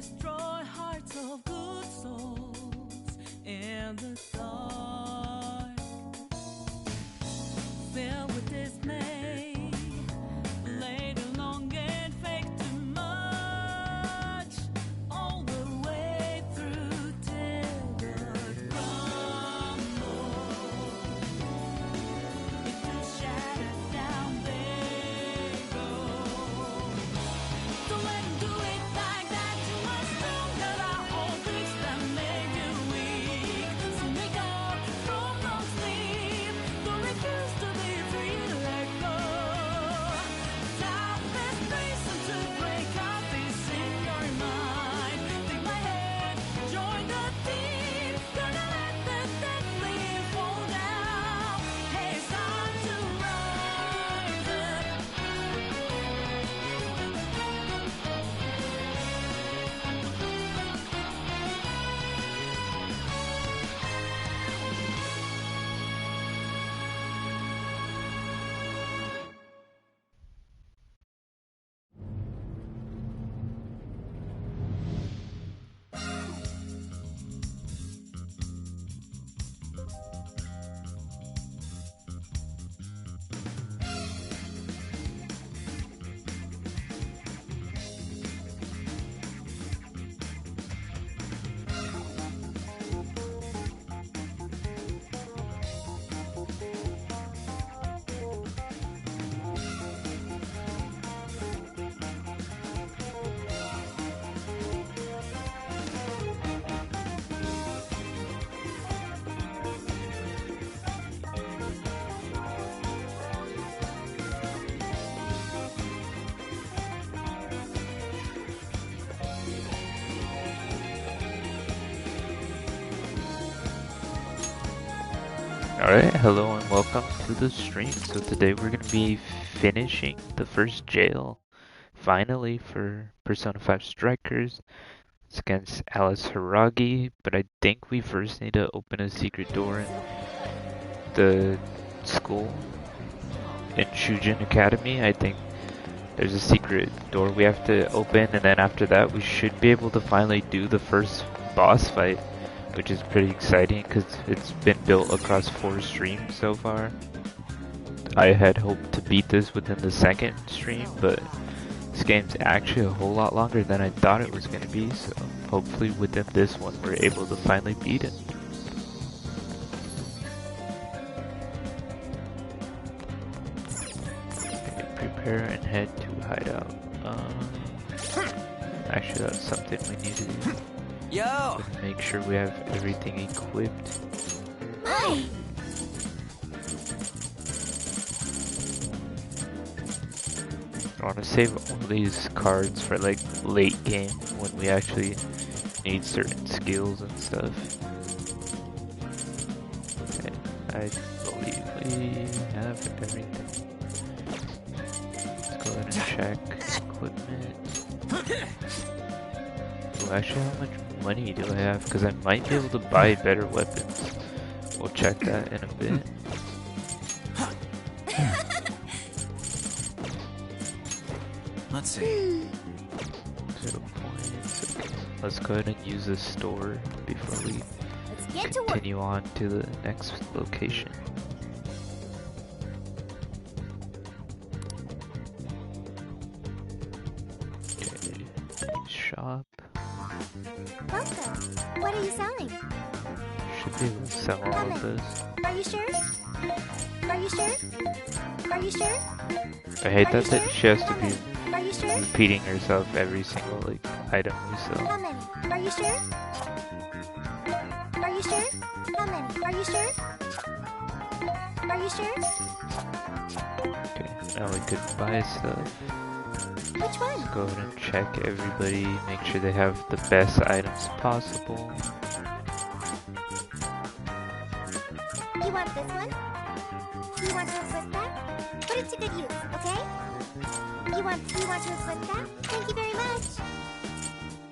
destroy hearts of good souls in the dark, filled with dismay, laid along and fake too much, all the way through till the crumble into shattered down they go. Don't let 'em do it like that to us. Don't let our own tricks that made you weak. So make up from no sleep. Don't refuse to be free. Let go. Timeless reason to break out this in your mind. Take my hand, join the team. Gonna let the dead leaf fall down. Hey, it's time to rise up. Alright, hello and welcome to the stream. So today we're going to be finishing the first jail, finally, for Persona 5 Strikers. It's against Alice Hiragi, but I think we first need to open a secret door in the school in Shujin Academy. I think there's a secret door we have to open, and then after that we should be able to finally do the first boss fight, which is pretty exciting because it's been built across 4 streams so far. I had hoped to beat this within the second stream, but this game's actually a whole lot longer than I thought it was going to be, so hopefully within this one we're able to finally beat it. Okay, prepare and head to hideout. Actually that's something we need to do. Yo! Make sure we have everything equipped. Hi. I want to save all these cards for like late game when we actually need certain skills and stuff. Okay, I believe we have everything. Let's go ahead and check equipment. Oh, actually, how much money do I have? Because I might be able to buy better weapons. We'll check that in a bit. Let's see. 0 points. Okay. Let's go ahead and use the store before we Let's get to work. continue on to the next location. Okay, shop. Welcome. What are you selling? Should be able to sell all of this. Are you sure? Are you sure? Are you sure? I hate Are you that sure? she has to be Are you sure? repeating herself every single like item we sell. How many? Are you sure? Are you sure? How many? Are you sure? Are you sure? Okay, now we could buy stuff. Which one? Go ahead and check everybody, make sure they have the best items possible. You want this one? You want to inflict that? Put it to good use, okay? You want to inflict that? Thank you very much.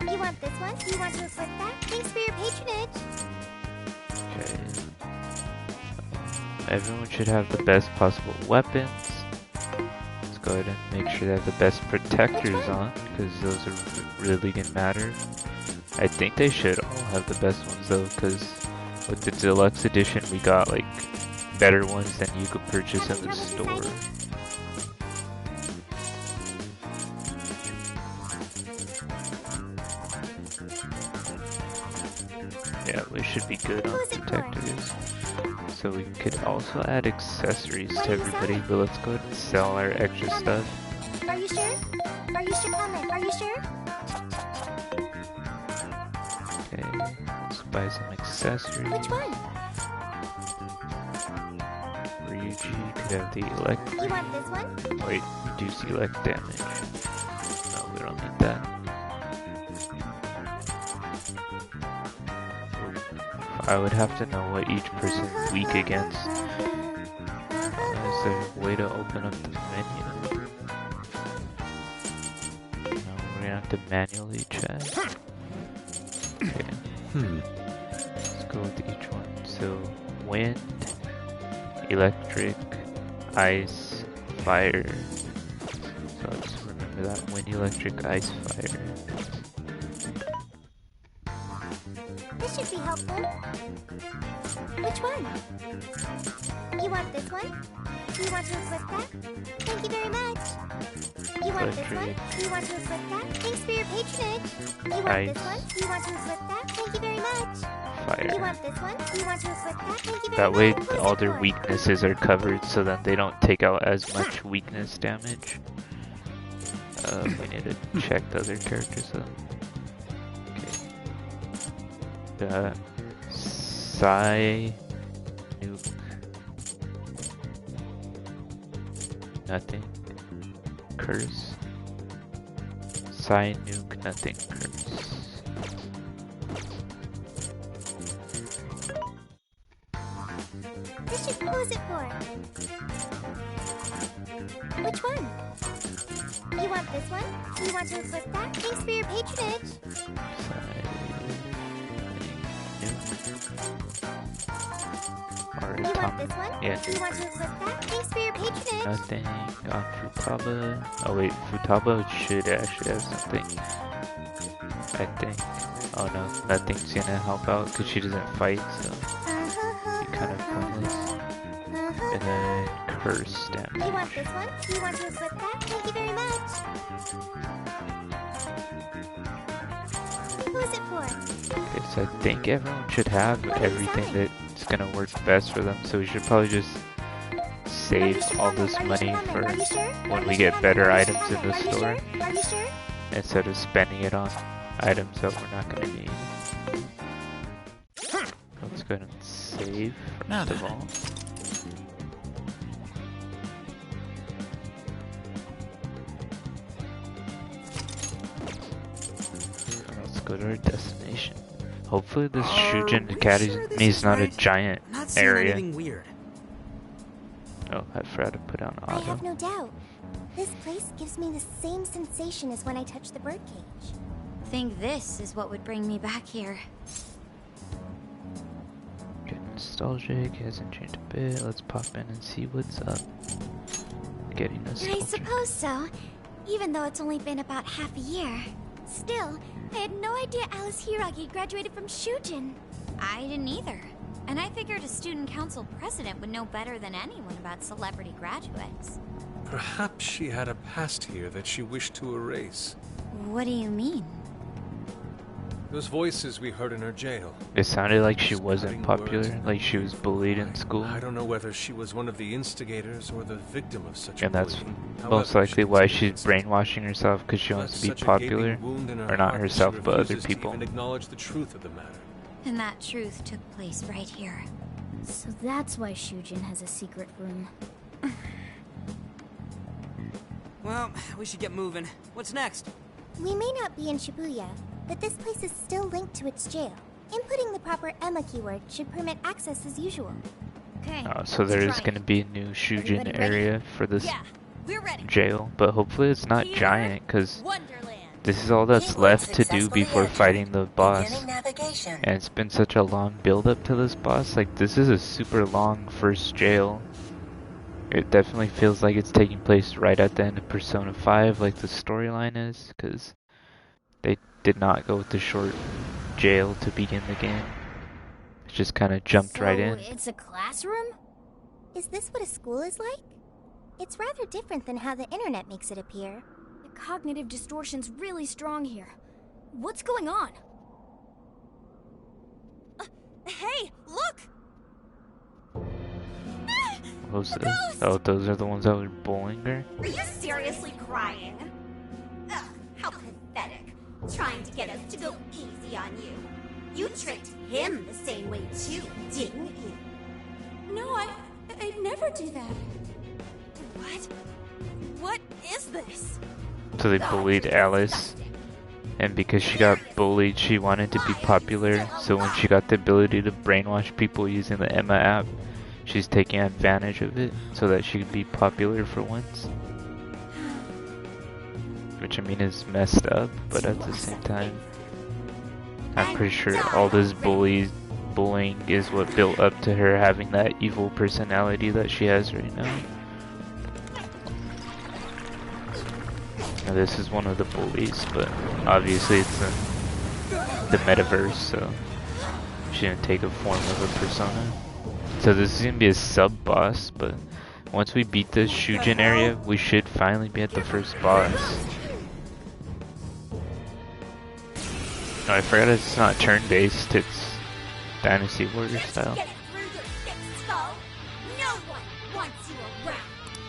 You want this one? You want to inflict that? Thanks for your patronage. Okay. Everyone should have the best possible weapons. Let's go ahead and make sure they have the best protectors on, because those are really gonna matter. I think they should all have the best ones though, because with the deluxe edition we got like better ones than you could purchase in the store. Yeah, we should be good on detectors. So we could also add accessories to everybody, but let's go ahead and sell our extra stuff. Are you sure? Are you sure? Comment. Are you sure? Okay, let's buy some accessories. Which one? Ryuji could have the electric. You want this one? Wait, reduce elect damage. No, we don't need that. I would have to know what each person's weak against. Is there a way to open up the menu? No, we're gonna have to manually check. Okay. Let's go with each one. So, wind, electric, ice, fire. So let's remember that. Wind, electric, ice, fire. This should be helpful. Which one? You want this one? Do you want to equip that? Thank you very much. You want this one? Do you want to equip that? Thanks for your patronage. You want Ice. this one? Do you want to equip that? Thank you very much. You Fire. want this one? Do you want to equip that? Thank you very That way much. Who's all it their for? weaknesses are covered so that they don't take out as much weakness damage. We need to check the other characters though. Okay. Psy Nuke. Nothing. Curse. Psy Nuke, nothing. Curse. This should, who's it for? Which one? You want this one? Do you want to equip that? Thanks for your patronage. You want this one? Yeah. Do you want to equip that? Thanks for your patronage. Nothing on Futaba. Oh wait, Futaba should actually have something. I think. Oh no, nothing's gonna help out because she doesn't fight, so be kind of pointless. And then curse You want damage. this one? Do you want to equip that? Thank you very much. Who is it for? Okay, so I think everyone should have everything that's gonna work best for them. So we should probably just save all this money for when we get better items in the store Are you sure? instead of spending it on items that we're not gonna need. Let's go ahead and save Now first of then. all. Let's go to our destination. Hopefully this Shujin Academy is not a giant Not seeing area. anything weird. Oh, I forgot to put on I have auto. no doubt. This place gives me the same sensation as when I touched the birdcage. Think this is what would bring me back here. Getting nostalgic, hasn't changed a bit. Let's pop in and see what's up. Getting I nostalgic. suppose so, even though it's only been about half a year. Still, I had no idea Alice Hiragi graduated from Shujin. I didn't either. And I figured a student council president would know better than anyone about celebrity graduates. Perhaps she had a past here that she wished to erase. What do you mean? Those voices we heard in her jail. It sounded like she wasn't Spouting popular, words. like she was bullied in school. I don't know whether she was one of the instigators or the victim of such And that's bullying. most However, likely she why she's experienced it. brainwashing herself because she wants Left to be such a popular. gaping wound in her or not heart that herself, she but other refuses to people. even acknowledge the truth of the matter. And that truth took place right here. So that's why Shujin has a secret room. Well, we should get moving. What's next? We may not be in Shibuya, but this place is still linked to its jail. Inputting the proper Emma keyword should permit access as usual. Okay. So there let's is try going to it. be a new Shujin Everybody ready? area for this Yeah, we're ready. jail, but hopefully it's not Here, giant because Wonderland. this is all that's Keyword left to do successfully before entered. fighting the boss. Beginning navigation. And it's been such a long build up to this boss. Like, this is a super long first jail. It definitely feels like it's taking place right at the end of Persona 5, like the storyline is, because they did not go with the short jail to begin the game. It just kind of jumped right in. It's a classroom? Is this what a school is like? It's rather different than how the internet makes it appear. The cognitive distortion's really strong here. What's going on? Hey, look! What's this? Oh, those are the ones that were bullying her? Are you seriously crying? Ugh, how pathetic. Trying to get us to go easy on you. You tricked him the same way too, didn't you? No, I'd never do that. What? What is this? So they bullied Alice. And because she got bullied, she wanted to be popular. So when she got the ability to brainwash people using the Emma app, she's taking advantage of it so that she could be popular for once. Which I mean is messed up, but at the same time, I'm pretty sure all this bullying is what built up to her having that evil personality that she has right now. Now this is one of the bullies, but obviously it's in the metaverse, so she didn't take a form of a persona. So this is gonna be a sub-boss, but once we beat this Shujin area, we should finally be at the first boss. No, I forgot it's not turn-based, it's Dynasty Warrior style. Get it through your thick skull. No one wants you around.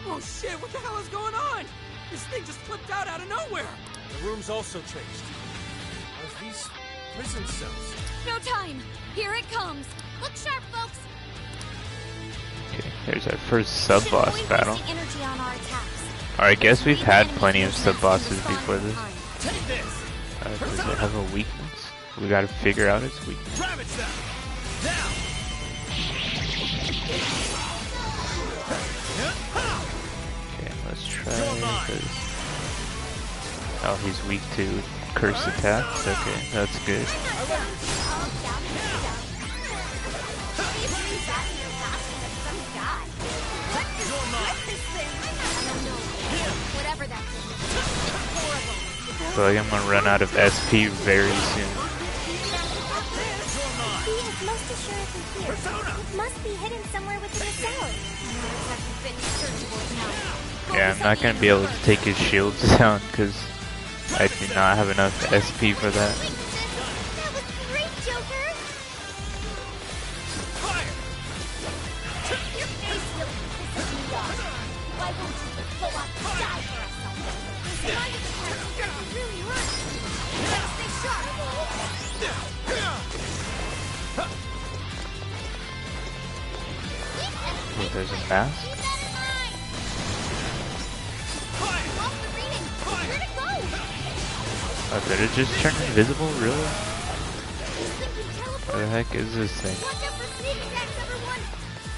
Oh shit, what the hell is going on? This thing just flipped out of nowhere. The room's also changed. Are these prison cells? No time! Here it comes! Look sharp, folks! Okay, there's our first sub-boss battle. Energy on our attacks. Alright, I guess we've had plenty of sub-bosses before this. Take this. Does it have a weakness? We gotta figure out its weakness. Ravage them. Now. Okay, let's try this. Oh, he's weak to curse attacks. Okay, that's good. Whatever that is. I feel like I'm gonna run out of SP very soon. He is most assuredly here. It must be hidden somewhere within the cell. Yeah, I'm not gonna be able to take his shields down because I do not have enough SP for that. That was great, Joker! Your face really pisses me off. Why won't you just go out and die for us something? This mind of the castle doesn't really hurt. Let's stay sharp. Oh, there's a mask? Keep that in mind. Lost the reading. Where'd it go? Oh, did it just turn invisible? Really? This thing can teleport. What the heck is this thing? Watch out for sneak attacks, everyone.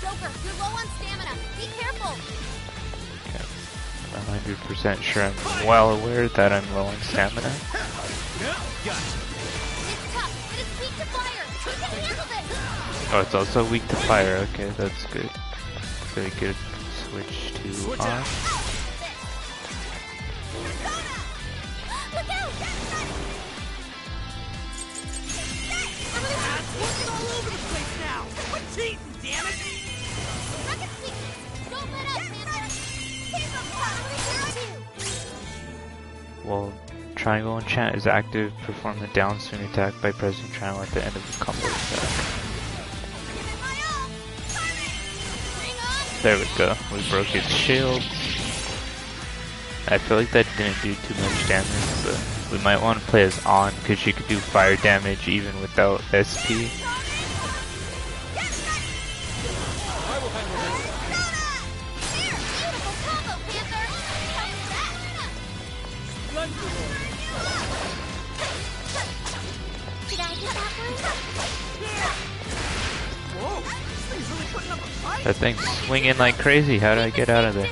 Joker, you're low on stamina. Be careful. Okay. I'm 100% sure I'm well aware that I'm low on stamina. It's tough, but it's weak to fire. We can handle this. Oh, it's also weak to fire. Okay, that's good. So we could switch to off. Look out! That's working all over the place now. Quit cheating, damn it. Rocket sequence. Don't let up, Panther. While triangle and chat is active, perform the down swing attack by pressing triangle at the end of the combo attack. There we go. We broke his shield. I feel like that didn't do too much damage, but we might want to play as On because she could do fire damage even without SP. Did I get that one? Whoa, this thing's really putting up a fight. That thing's swinging like crazy. How do I get out of there?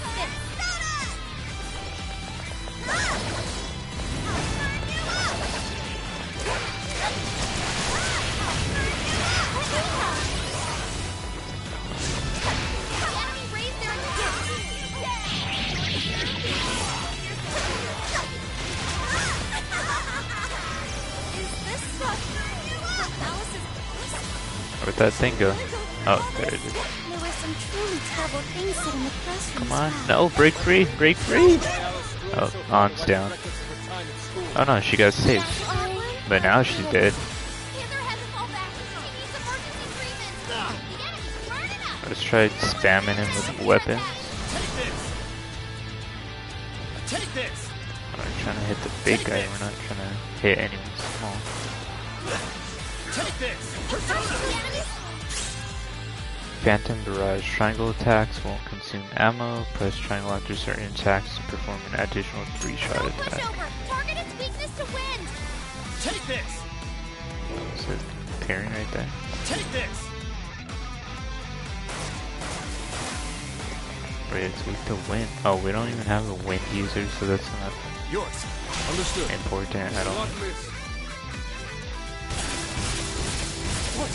Where'd that thing go? Oh, there it is. There were some truly terrible things said in the classroom. Come on. No, break free. Break free. Oh, On's down. Oh no, she got saved. But now she's dead. Let's try spamming him with weapons. Take this. We're not trying to hit the big guy. We're not trying to hit anyone small. Take this. Persona. Phantom Barrage. Triangle attacks won't consume ammo. Press triangle after certain attacks to perform an additional 3-shot attack. Target its weakness to wind. Take this. Is it appearing right there? Take this. Wait, it's weak to wind. Oh, we don't even have a wind user, so that's not Yours. Understood. important at all. Not miss. What?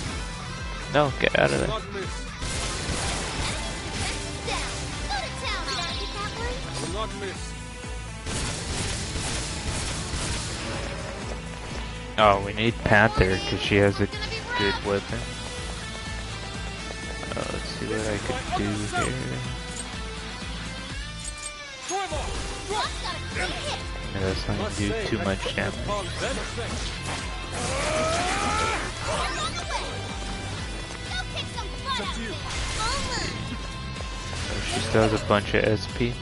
No, get out of there. Not miss. Will not miss. Oh, we need Panther because she has a good weapon. Let's see what I could do here. Yeah, that's not gonna do too much damage. Oh, she still has a bunch of SP.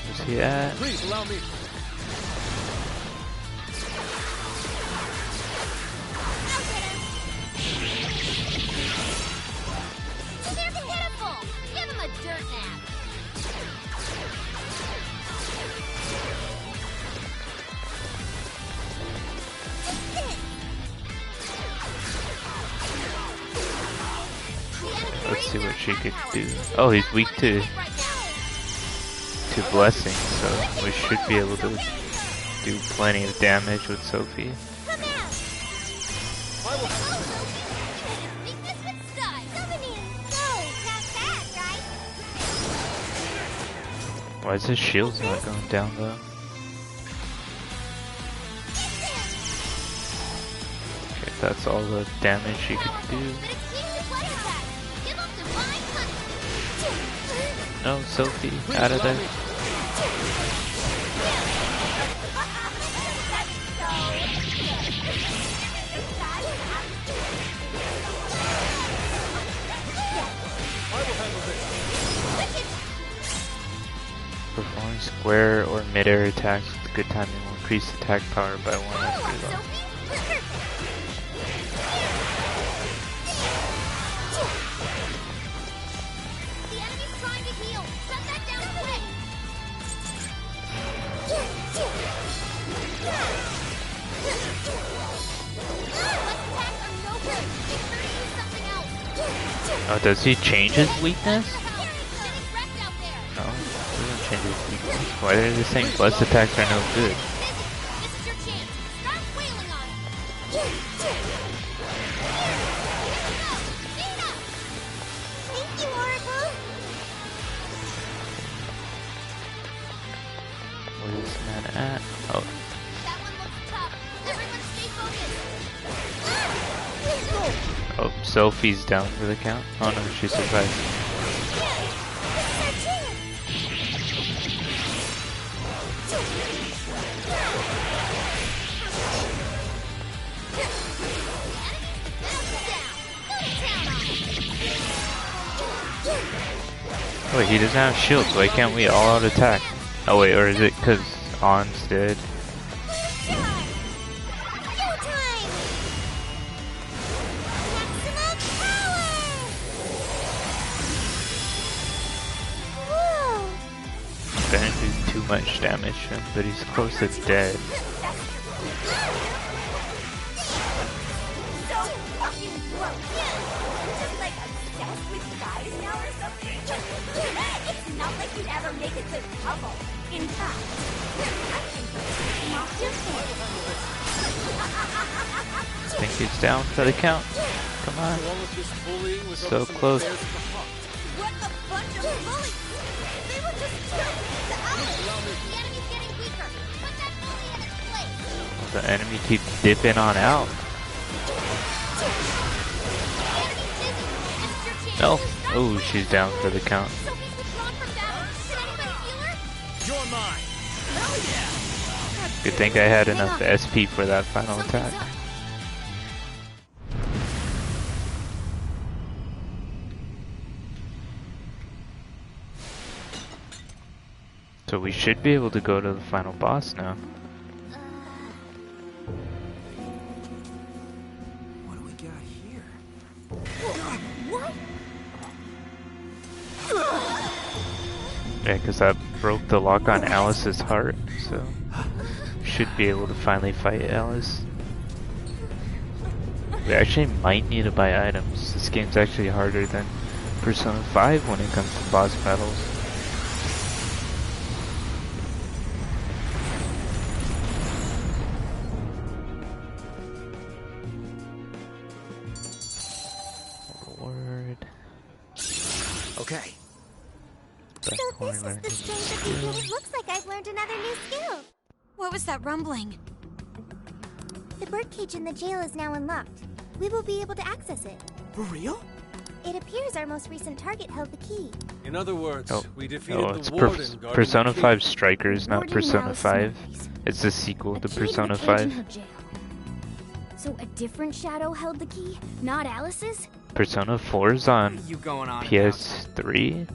Where's he at? Please allow me. Let's see what she could do. Oh, he's weak to blessing, so we should be able to do plenty of damage with Sophie. Why is his shield not going down though? Okay, that's all the damage she could do. No, Sophie, out of there. Performing square or mid-air attacks with good timing will increase attack power by 1 after reload. Oh, does he change his weakness? No, he doesn't change his weakness. Why are they saying blessed attacks are no good? Where's this man at? Oh. Oh, Sophie's down for the count. Oh no, she survived. Wait, he doesn't have shields. Why can't we all out attack? Oh wait, or is it because On's dead? Didn't do too much damage to him, but he's close to dead. I think he's down for the count. Come on. So all of this bullying was So over some close. affairs of the heart. What a bunch of bullies! They were just jerks to Alice! The enemy's getting weaker! Put that bully in its place! The enemy keeps dipping on out. No. Oh, she's down for the count. Sophie's withdrawn from battle! Can anybody heal her? You're mine. Hell yeah. Good thing I had enough SP for that final attack. So we should be able to go to the final boss now. What do we got here? What? Yeah, because that broke the lock on Alice's heart, so should be able to finally fight Alice. We actually might need to buy items. This game's actually harder than Persona 5 when it comes to boss battles. Forward. Okay. So this is the strength of the kid. It looks like I've learned another new skill. What was that rumbling? The birdcage in the jail is now unlocked. We will be able to access it. For real? It appears our most recent target held the key. In other words, Oh, we defeated it's the warden guarding Persona the key. 5 Strikers, not Warden Persona Alice 5. Snowies. It's the sequel A to key the Persona cage in 5. her jail. So a different shadow held the key, not Alice's? Persona 4's on What are you going on about? PS3.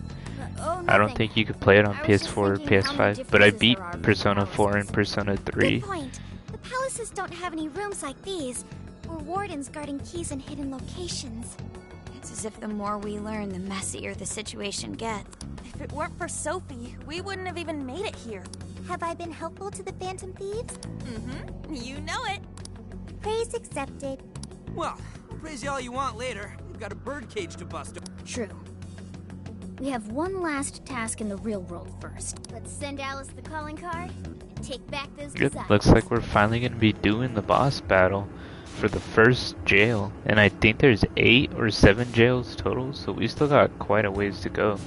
Oh, I don't nothing. think you could play it on I was just PS4 or thinking how many PS5, but I differences beat there are between Persona 4 and palaces. Persona 3. Good point. The palaces don't have any rooms like these, or wardens guarding keys in hidden locations. It's as if the more we learn, the messier the situation gets. If it weren't for Sophie, we wouldn't have even made it here. Have I been helpful to the Phantom Thieves? Mm-hmm. You know it. Praise accepted. Well, praise you all you want later. We've got a birdcage to bust. True. We have one last task in the real world first. Let's send Alice the calling card and take back those Yep, desires. looks like we're finally going to be doing the boss battle for the first jail. And I think there's 8 or 7 jails total, so we still got quite a ways to go.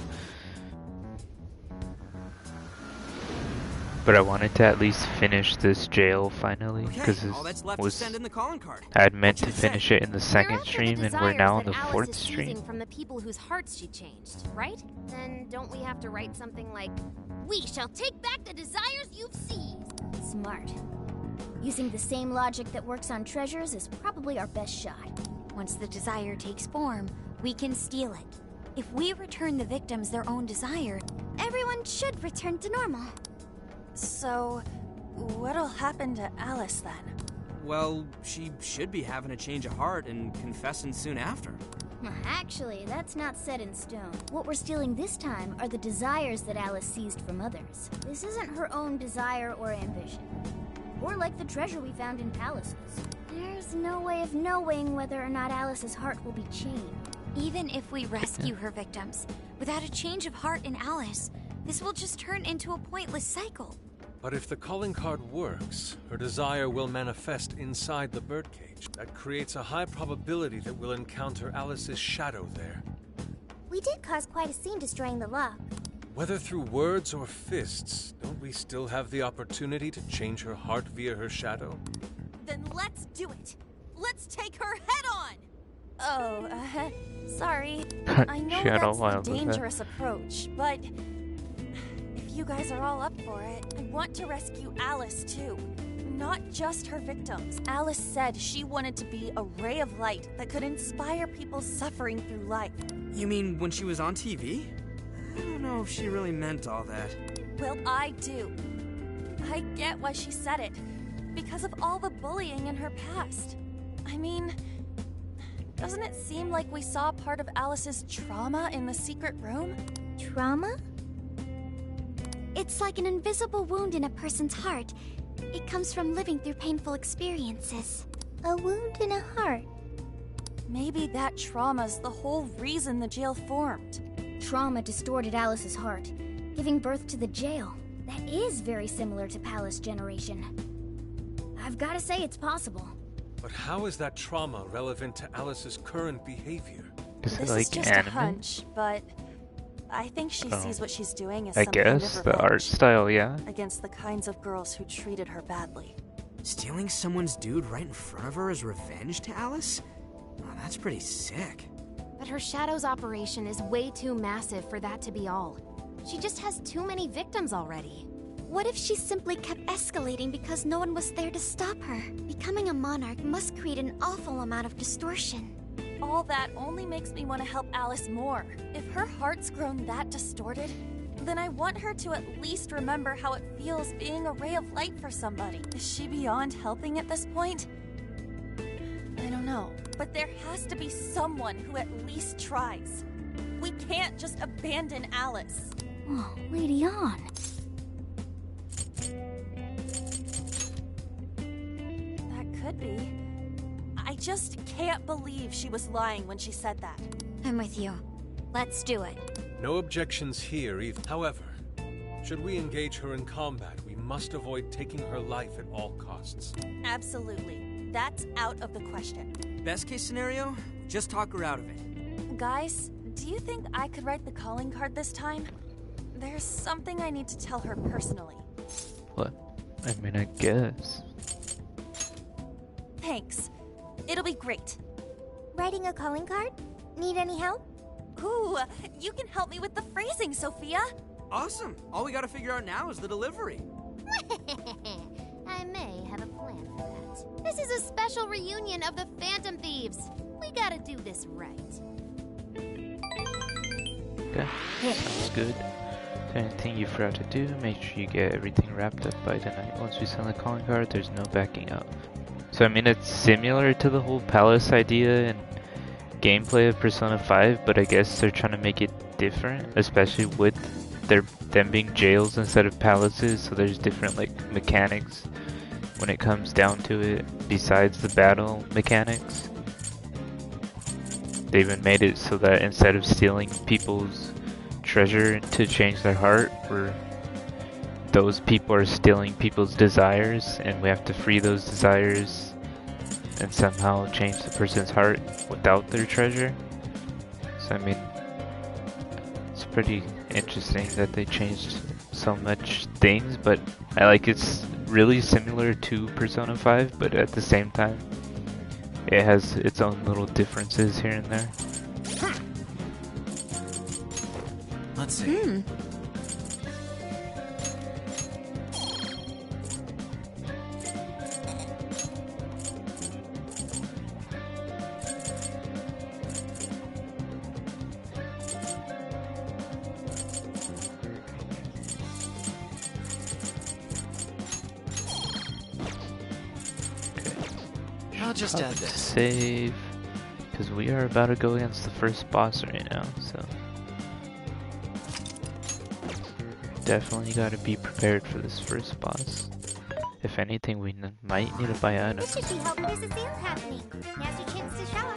But I wanted to at least finish this jail finally, Okay, because all that's left is send in the calling card. I had meant What to you say? finish it in the second stream, and we're now on the 4th stream. From the people whose hearts she changed, right? Then don't we have to write something like, "We shall take back the desires you've seized"? Smart. Using the same logic that works on treasures is probably our best shot. Once the desire takes form, we can steal it. If we return the victims their own desire, Everyone should return to normal. So, what'll happen to Alice then? Well, she should be having a change of heart and confessing soon after. Actually, that's not set in stone. What we're stealing this time are the desires that Alice seized from others. This isn't her own desire or ambition. Or like the treasure we found in palaces. There's no way of knowing whether or not Alice's heart will be changed. even if we rescue her victims, without a change of heart in Alice, this will just turn into a pointless cycle. But if the calling card works, her desire will manifest inside the birdcage. That creates a high probability that we'll encounter Alice's shadow there. We did cause quite a scene destroying the lock. Whether through words or fists, don't we still have the opportunity to change her heart via her shadow? Then let's do it. Let's take her head on. Oh, sorry. I know She got all that's wild the with that. dangerous approach, but if you guys are all up for it, I want to rescue Alice too. Not just her victims. Alice said she wanted to be a ray of light that could inspire people suffering through life. You mean when she was on TV? I don't know if she really meant all that. Well, I do. I get why she said it. Because of all the bullying in her past. I mean, doesn't it seem like we saw part of Alice's trauma in the secret room? Trauma? It's like an invisible wound in a person's heart. It comes from living through painful experiences. A wound in a heart. Maybe that trauma's the whole reason the jail formed. Trauma distorted Alice's heart, giving birth to the jail. That is very similar to Palace Generation. I've gotta say it's possible. But how is that trauma relevant to Alice's current behavior? Is it This like is just anime? a hunch, but I think she sees what she's doing as I some kind of guess the art revenge style, yeah. against the kinds of girls who treated her badly. Stealing someone's dude right in front of her as revenge to Alice? Oh, that's pretty sick. But her Shadow's operation is way too massive for that to be all. She just has too many victims already. What if she simply kept escalating because no one was there to stop her? Becoming a monarch must create an awful amount of distortion. All that only makes me want to help Alice more. If her heart's grown that distorted, then I want her to at least remember how it feels being a ray of light for somebody. Is she beyond helping at this point? I don't know. But there has to be someone who at least tries. We can't just abandon Alice. Oh, Lady On. That could be. I just can't believe she was lying when she said that. I'm with you. Let's do it. No objections here either. However, should we engage her in combat, we must avoid taking her life at all costs. Absolutely. That's out of the question. Best case scenario, just talk her out of it. Guys, do you think I could write the calling card this time? There's something I need to tell her personally. What? I mean, I guess. Thanks. It'll be great. Writing a calling card? Need any help? Ooh, you can help me with the phrasing, Sophia. Awesome. All we gotta figure out now is the delivery. I may have a plan for that. This is a special reunion of the Phantom Thieves. We gotta do this right. Okay, sounds good. Is there anything you forgot to do? Make sure you get everything wrapped up by tonight. Once we send the calling card, there's no backing out. So I mean, it's similar to the whole palace idea and gameplay of Persona 5, but I guess they're trying to make it different, especially with them being jails instead of palaces. So there's different like mechanics when it comes down to it, besides the battle mechanics. They even made it so that instead of stealing people's treasure to change their heart, those people are stealing people's desires, and we have to free those desires and somehow change the person's heart without their treasure. So I mean, it's pretty interesting that they changed so much things, but I like it's really similar to Persona 5, but at the same time it has its own little differences here and there. Let's see. I'll just add this. Save, because we are about to go against the first boss right now, so definitely got to be prepared for this first boss. If anything, we might need to buy items. This should be helpful. There's a sale happening. Now's your chance to shop.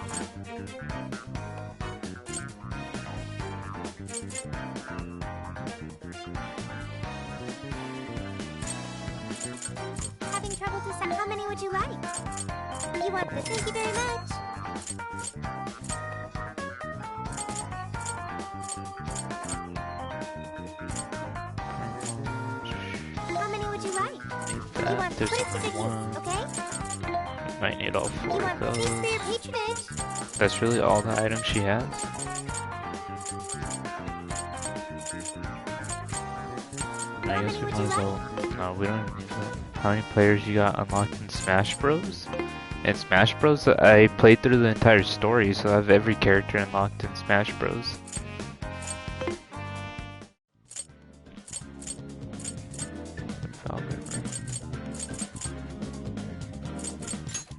Having trouble deciding how many would you like? You want this? Thank you very much. How many would you like? You want There's put it to good one. use, okay? Might need all You 4 of want thanks for those. your patronage. That's really all the items she has. I guess we might as well. No, we don't even need that. How many players you got unlocked in Smash Bros? In Smash Bros, I played through the entire story, so I have every character unlocked in Smash Bros. Velvet Room.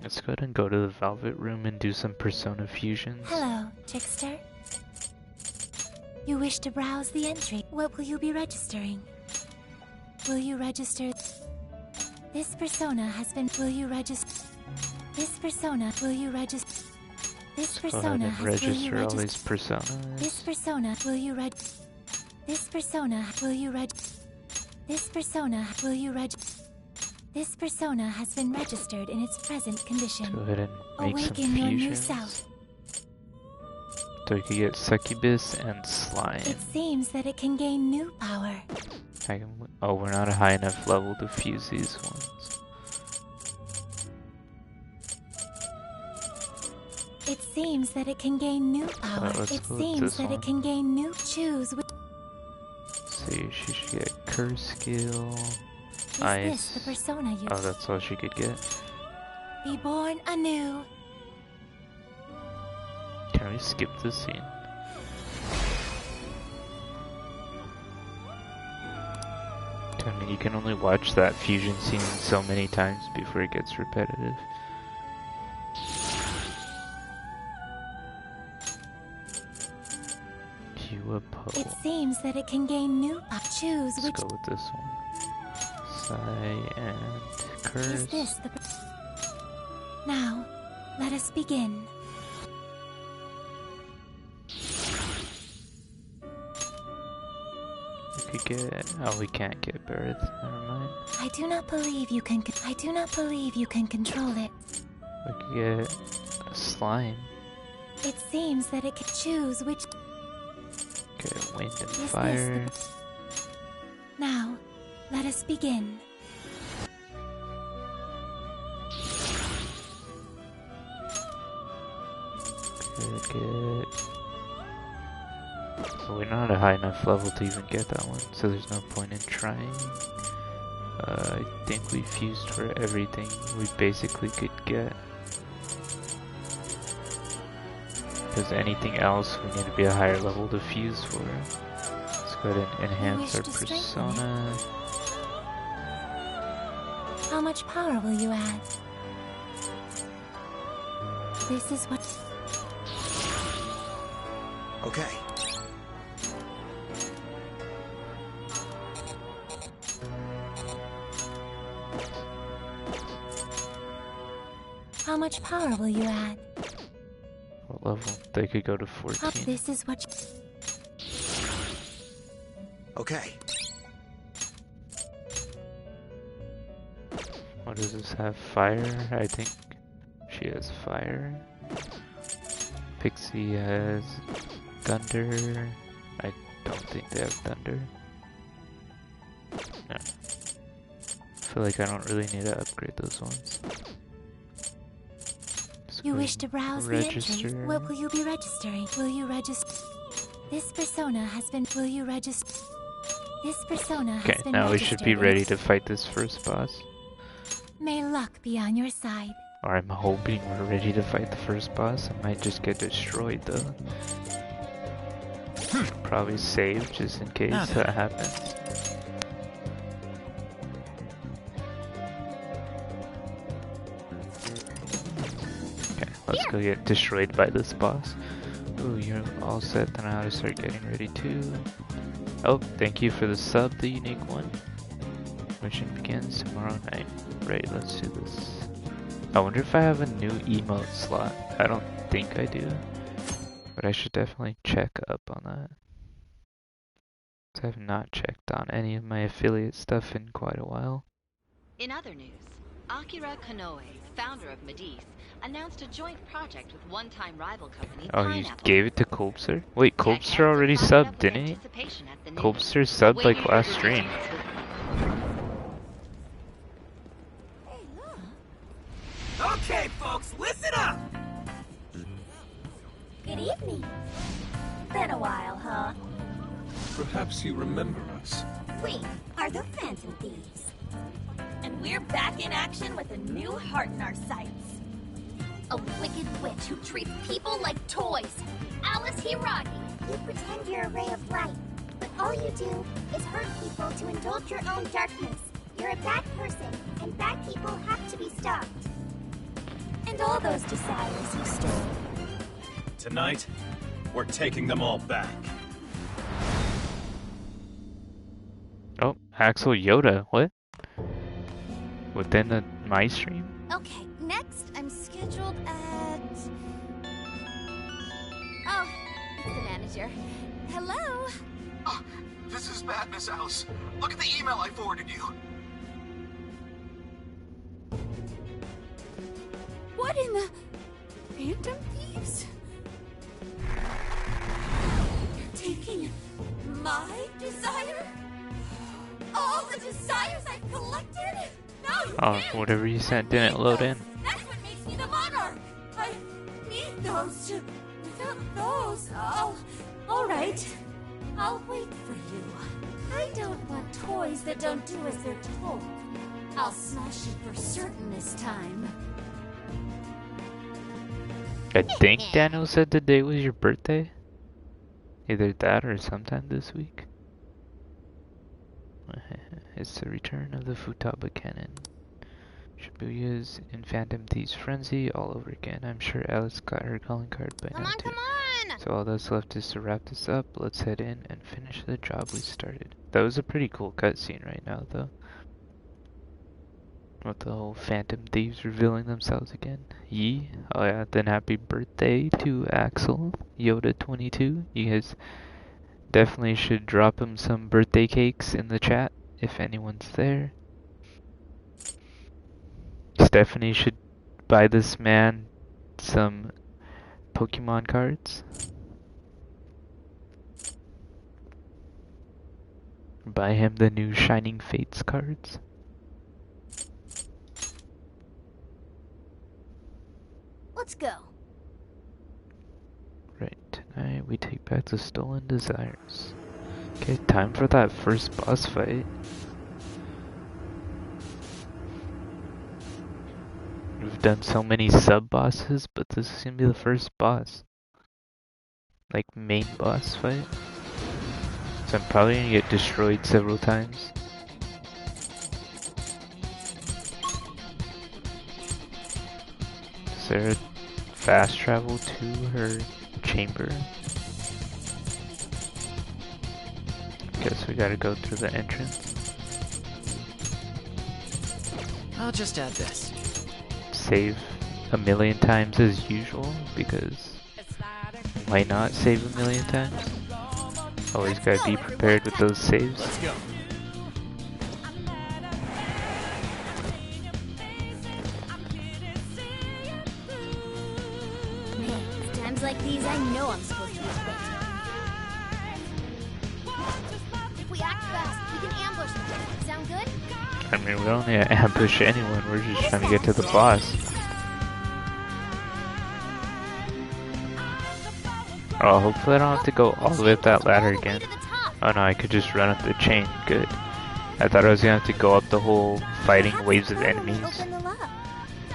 Let's go ahead and go to the Velvet Room and do some Persona fusions. Hello, Trickster. You wish to browse the entry. What will you be registering? Will you register? This persona has been. Will you register? This persona. Will you register? This Go ahead persona and has. Will you register all these register? personas. This persona. Will you reg? This persona. Will you reg? This persona. Will you reg? This persona has been registered in its present condition. Go ahead and make some Awaken your new fusions. self. So you can get succubus and slime. It seems that it can gain new power. Oh, we're not a high enough level to fuse these ones. It seems that it can gain new power. let's It go with seems this that one. it can gain new. Choose which. See, she should get curse skill. Is Ice. this the persona you? Oh, that's all she could get. Be born anew. Can we skip this scene? I mean, you can only watch that fusion scene so many times before it gets repetitive. You oppose. It seems that it can gain new. Choose Let's which. go with this one. Sigh and curse. Is this the? Now, let us begin. We could get. Oh, we can't get birth. Never mind. I do not believe you can. I do not believe you can control it. We could get a slime. It seems that it can choose which. Get wind and Is this fire. the? Now, let us begin. Could get. Well, we're not at a high enough level to even get that one, so there's no point in trying. I think we fused for everything we basically could get. Because anything else we need to be a higher level to fuse for. Let's go ahead and enhance our wish to strengthen it? persona. How much power will you add? This is what. Okay. How much power will you add? What level? They could go to 14. This is what. Okay. What does this have? Fire? I think she has fire. Pixie has thunder. I don't think they have thunder. No. I feel like I don't really need to upgrade those ones. Let's You go wish to browse the register. entry. What will you be registering? Will you register? This persona has been. Will you register? This persona has Okay, been now we registered. should be in- ready to fight this first boss. May luck be on your side. Or I'm hoping we're ready to fight the first boss. I might just get destroyed though. Probably save just in case that happens. Okay, let's go get destroyed by this boss. Ooh, you're all set, then I ought to start getting ready too. Oh, thank you for the sub, the unique one. Mission begins tomorrow night. Right, let's do this. I wonder if I have a new emote slot. I don't think I do. But I should definitely check up on that. 'Cause I have not checked on any of my affiliate stuff in quite a while. In other news, Akira Konoe, founder of Medivh, announced a joint project with one-time rival company Oh, you Pineapple. gave it to Kolbster? Wait, Kolbster Deckheads already are fired subbed, up with didn't he? anticipation at the news. Kolbster subbed like Awaiting last further stream. details. Okay, folks, listen up! Good evening. Been a while, huh? Perhaps you remember us. We are the Phantom Thieves. And we're back in action with a new heart in our sights. A wicked witch who treats people like toys. Alice Hiragi. You pretend you're a ray of light, but all you do is hurt people to indulge your own darkness. You're a bad person, and bad people have to be stopped. And all those desires you stole. Tonight, we're taking them all back. Oh, Axel Yoda, what? Within my stream? Okay, next I'm scheduled at... Oh, it's the manager. Hello? This is bad, Miss Alice. Look at the email I forwarded you. in the Phantom Thieves? Taking my desire? All the desires I've collected? No, you Oh, can't! whatever you sent didn't load in. That's what makes me the monarch! I need those to... Without those, all right. I'll wait for you. I don't want toys that don't do as they're told. I'll smash it for certain this time. I think Daniel said today was your birthday. Either that or sometime this week. It's the return of the Futaba cannon. Shibuya's in Phantom Thieves Frenzy all over again. I'm sure Alice got her calling card by now too. Come on! So all that's left is to wrap this up. Let's head in and finish the job we started. That was a pretty cool cutscene right now though. With the whole Phantom Thieves revealing themselves again. Yee. Oh yeah, then happy birthday to Axel, Yoda22. You guys definitely should drop him some birthday cakes in the chat if anyone's there. Stephanie should buy this man some Pokemon cards. Buy him the new Shining Fates cards. Let's go. Right, tonight we take back the stolen desires. Okay, time for that first boss fight. We've done so many sub-bosses, but this is gonna be the first boss. Like, main boss fight. So I'm probably gonna get destroyed several times. Is there a fast travel to her chamber? Guess we gotta go through the entrance. I'll just add this. Save a million times as usual, because why not save a million times? Always gotta be prepared with those saves. Let's go. Man, it's times like these I know I'm supposed to respect you. If we act fast, we can ambush them. Sound good? I mean, we don't need to ambush anyone, we're just trying to get to the boss. Oh, hopefully I don't have to go all the way up that ladder again. Oh no, I could just run up the chain. Good. I thought I was gonna have to go up the whole fighting waves of enemies. Open the lock.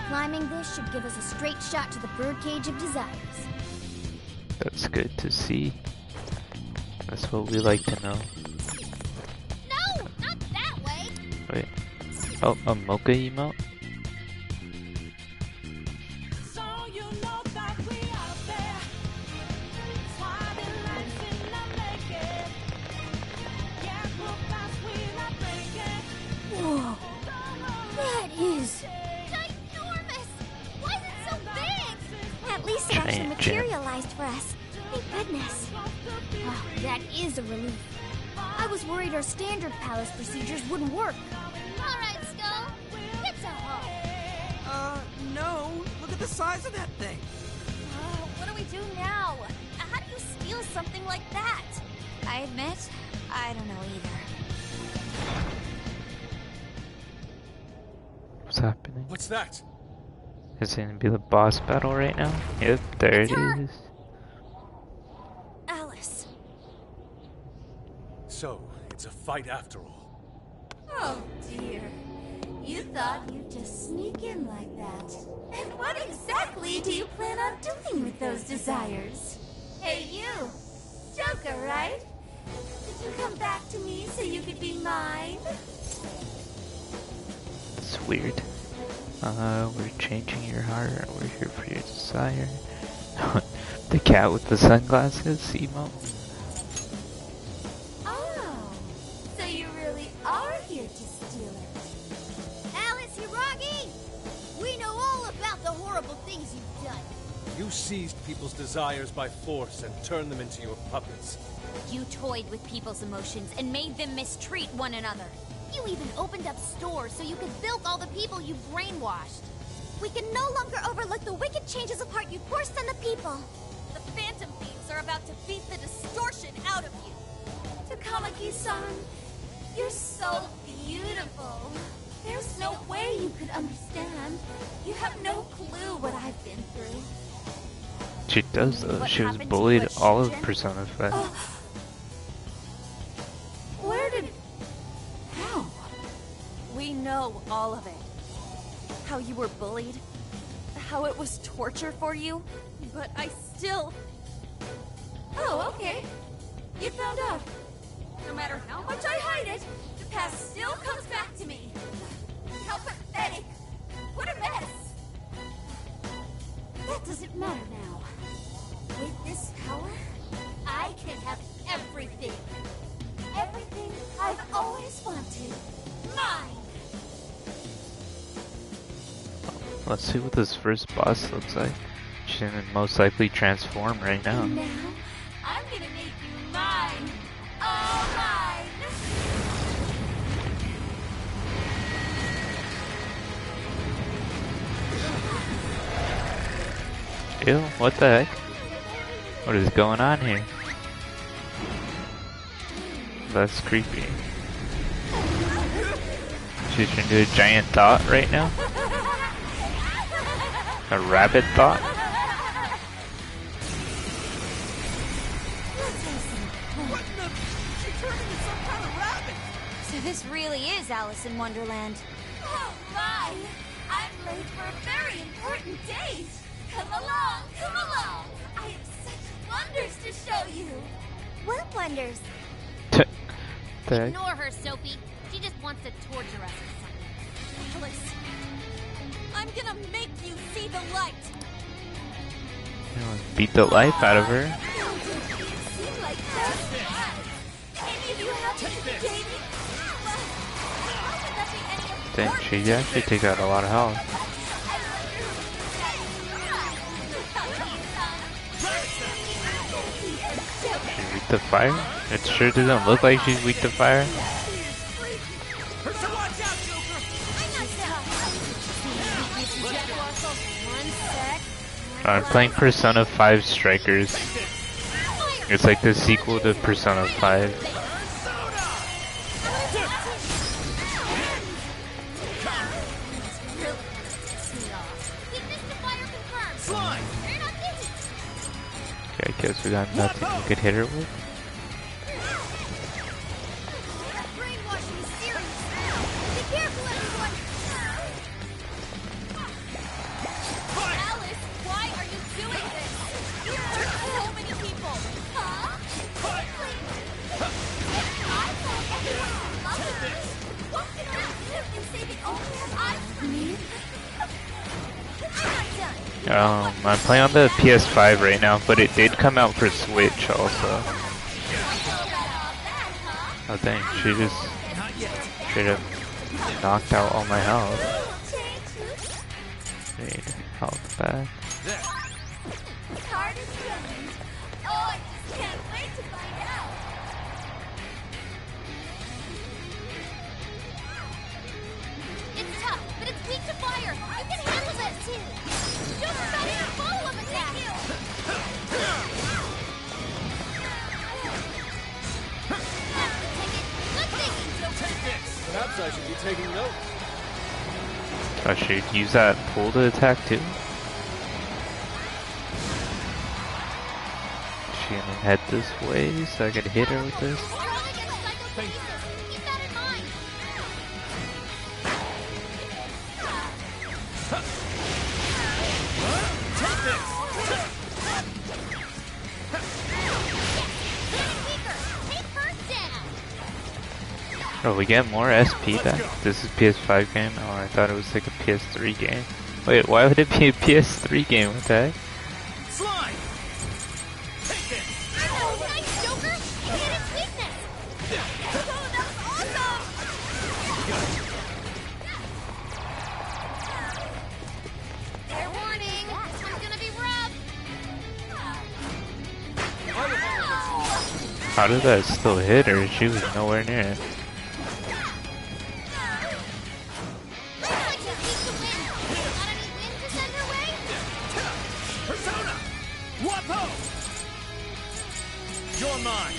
Climbing this should give us a straight shot to the birdcage of desires. That's good to see. That's what we like to know. No, not that way. Wait. Oh, a mocha emote? So you know that we out there, sliding lights in the naked. Yeah, we're fast, we not breaking. Whoa. That is... Ginormous! Why is it so big? At least it actually Giant gem. materialized for us. Thank goodness. Wow, that is a relief. I was worried our standard palace procedures wouldn't work. All right, Skull. Get to home. No. Look at the size of that thing. What do we do now? How do you steal something like that? I admit, I don't know either. What's happening? What's that? Is it gonna be the boss battle right now? Yep, there it is. Alice. So, it's a fight after all. Oh dear. You thought you'd just sneak in like that. And what exactly do you plan on doing with those desires? Hey you! Joker, right? Did you come back to me so you could be mine? It's weird. We're changing your heart. We're here for your desire. The cat with the sunglasses, emote. Oh, so you really are here to steal it. Alice Hiragi! We know all about the horrible things you've done. You seized people's desires by force and turned them into your puppets. You toyed with people's emotions and made them mistreat one another. You even opened up stores so you could bilk all the people you brainwashed. We can no longer overlook the wicked changes of heart you forced on the people. The Phantom Thieves are about to beat the distortion out of you. Takamaki-san, you're so beautiful. There's no way you could understand. You have no clue what I've been through. She does though. What She was happened to bullied you at all of Shujin? Persona 5. Where did... How? We know all of it. How you were bullied. How it was torture for you. But I still... Oh, okay. You found out. No matter how much I hide it, the past still comes back to me. How pathetic. What a mess. That doesn't matter now. With this power, I can have everything. Everything I've always wanted. Mine! Let's see what this first boss looks like. She's gonna most likely transform right now. And now, I'm gonna make you mine. All mine! Ew, what the heck? What is going on here? That's creepy. She's gonna do a giant thought right now? A rabbit thought? So this really is Alice in Wonderland. Oh my! I'm late for a very important date! Come along, come along! I have such wonders to show you! What wonders? The heck? Ignore her, Sophie. She just wants to torture us or something. Alice, I'm gonna make you see the light. You know, beat the life out of her. Seem like that's any of you have to be dating? How could that be any of Then she actually takes out a lot of health. She's weak to fire? It sure doesn't look like she's weak to fire. I'm playing Persona 5 Strikers. It's like the sequel to Persona 5. Okay, I guess we got nothing we could hit her with. Brainwashing is serious. Be careful, everyone! Alice, why are you doing this? You hurt so many people. Huh? I thought everyone loved us. What can I do in saving only eyes for me? I'm done. I'm playing on the PS5 right now, but it did come out for Switch also. Oh dang, she just straight up knocked out all my health. Need health back. Card is ruined. Oh, I just can't wait to find out. It's tough, but it's weak to fire. You can handle this too. Don't stop your follow-up attack. Perhaps I should be taking note. I should use that pull to attack too. She gonna head this way so I can hit her with this. Keep that in mind. Oh, we get more SP back? This is PS5 game? Oh, I thought it was like a PS3 game. Wait, why would it be a PS3 game? What the heck? Slide! Take it! Oh, nice, Joker! You hit its weakness! Oh, that was awesome! Fair warning. This one's gonna be rough. How did that still hit her? She was nowhere near it. Looks like you beat the win. Got any wins all mine.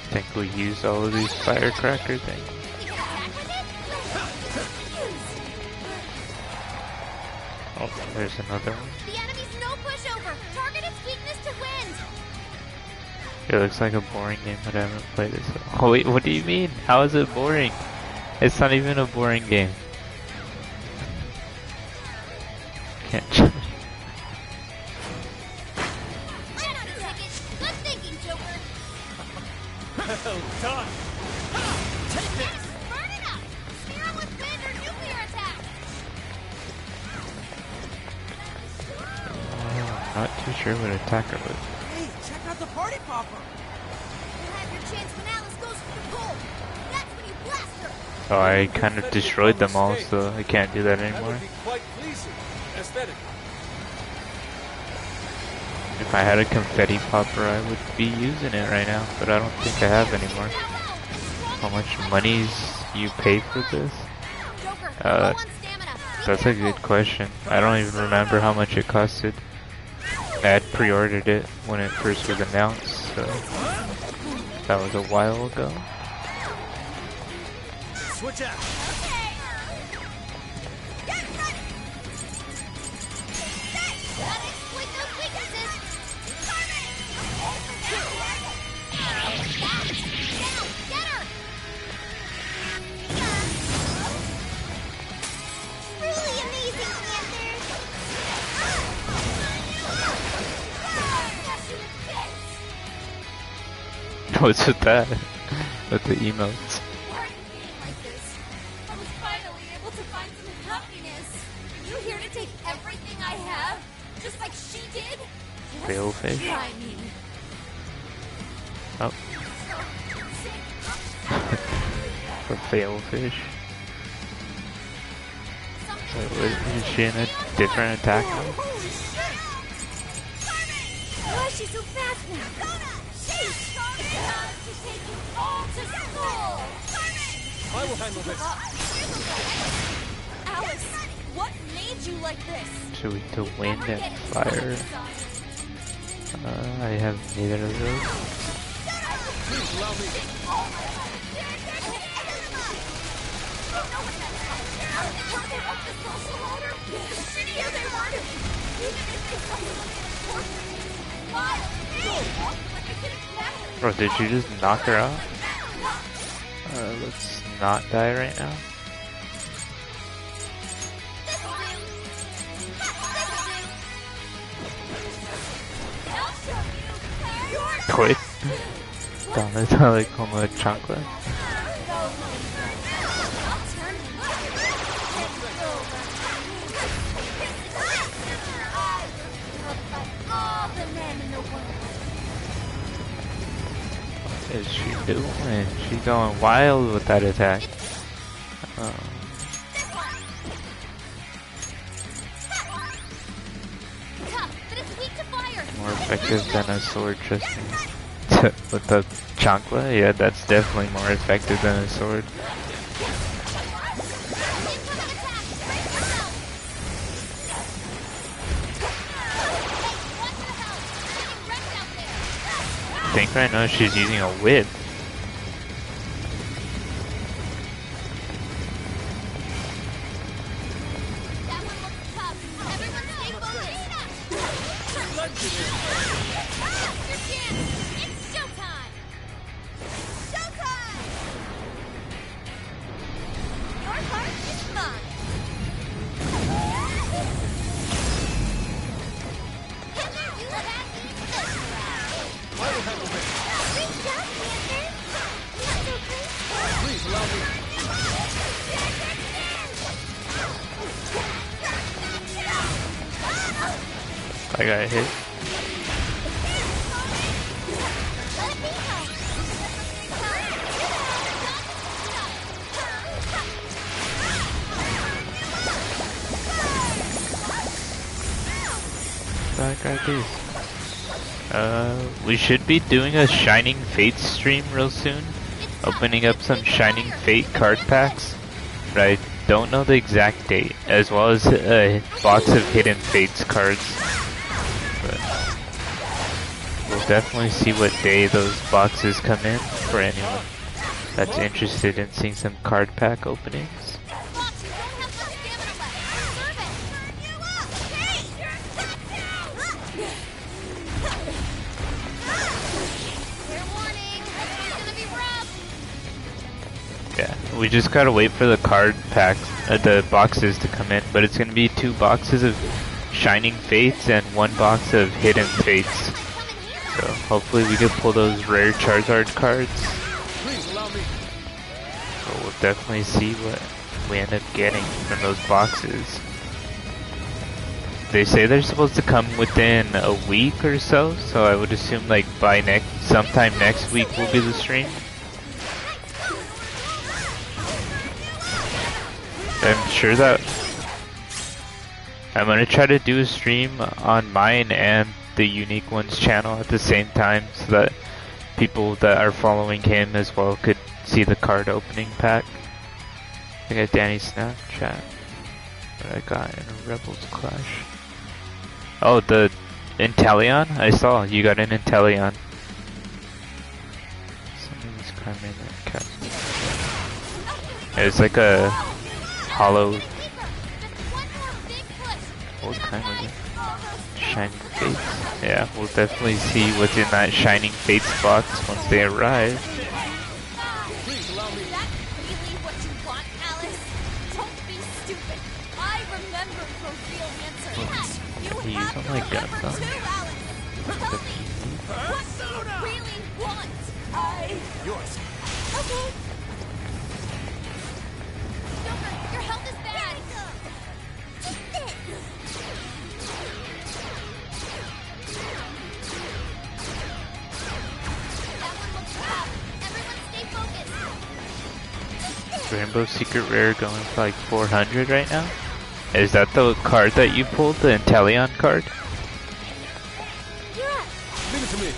Think we use all of these firecracker things. Oh, there's another one. The enemy's no pushover. Target its weakness to win. It looks like a boring game, but I haven't played it. So. Oh wait, what do you mean? How is it boring? It's not even a boring game. Can't. Good thinking, Joker. Well done. Yes, burn it up. Spear him with wind or nuclear attack. I'm not too sure what attacker was. Hey, check out the party popper. You'll have your chance when Alice goes for the goal. That's when you blast her. Oh, I kind of destroyed them all, so I can't do that That anymore. would be quite pleasing, aesthetically. If I had a confetti popper, I would be using it right now, but I don't think I have anymore. How much monies you pay for this? Joker, low on stamina. That's a good question. I don't even remember how much it costed. I had pre-ordered it when it first was announced, so that was a while ago. Switch out. Okay. Get ready. Gotta exploit those weaknesses. Down, get her. Truly amazing, Panther. What's with that? With the emotes. Why are you being like this? I was finally able to find some happiness. Are you here to take everything I have? Just like she did? Whalefish. Try me. Oh. For failfish. Wait, is she in a different attack mode? Holy shit! Why is she so fast now? She's strong enough to take you all to school. I will handle this. Alice, what made you like this? So we do wind and fire. I have neither of those. Please allow me. Bro, did you just knock her out? Let's not die right now. Quit. Dame sale como chancla. What is she doing? She's going wild with that attack. More effective than a sword, trust me. With the chancla, yeah, that's definitely more effective than a sword. I think right now she's using a whip. I got hit. I got these. We should be doing a Shining Fate stream real soon. Opening up some Shining Fate card packs, but I don't know the exact date. as well as a box of Hidden Fates cards. But we'll definitely see what day those boxes come in for anyone that's interested in seeing some card pack openings. Yeah, we just gotta wait for the card packs, the boxes to come in, but it's gonna be 2 boxes of Shining Fates and 1 box of Hidden Fates. So hopefully we can pull those rare Charizard cards. So we'll definitely see what we end up getting from those boxes. They say they're supposed to come within a week or so, so I would assume like by sometime next week will be the stream. I'm sure that I'm gonna try to do a stream on mine and the Unique Ones channel at the same time so that people that are following him as well could see the card opening pack. I got Danny's Snapchat that I got in a Rebels Clash. Oh, the Inteleon? I saw you got an Inteleon. Some of these Carmen cats. It's like a hollow. What kind was it? Shining Fates? Yeah, we'll definitely see what's in that Shining Fates box once they arrive. Is that really what you want, Alice? Don't be stupid. I remember your real answer. Yes, you have to remember too, Alice. Tell me, what do you really want? Yours. Okay. Joker, your health is bad. Rainbow Secret Rare going for like 400 right now? Is that the card that you pulled, the Inteleon card? Leave it to me.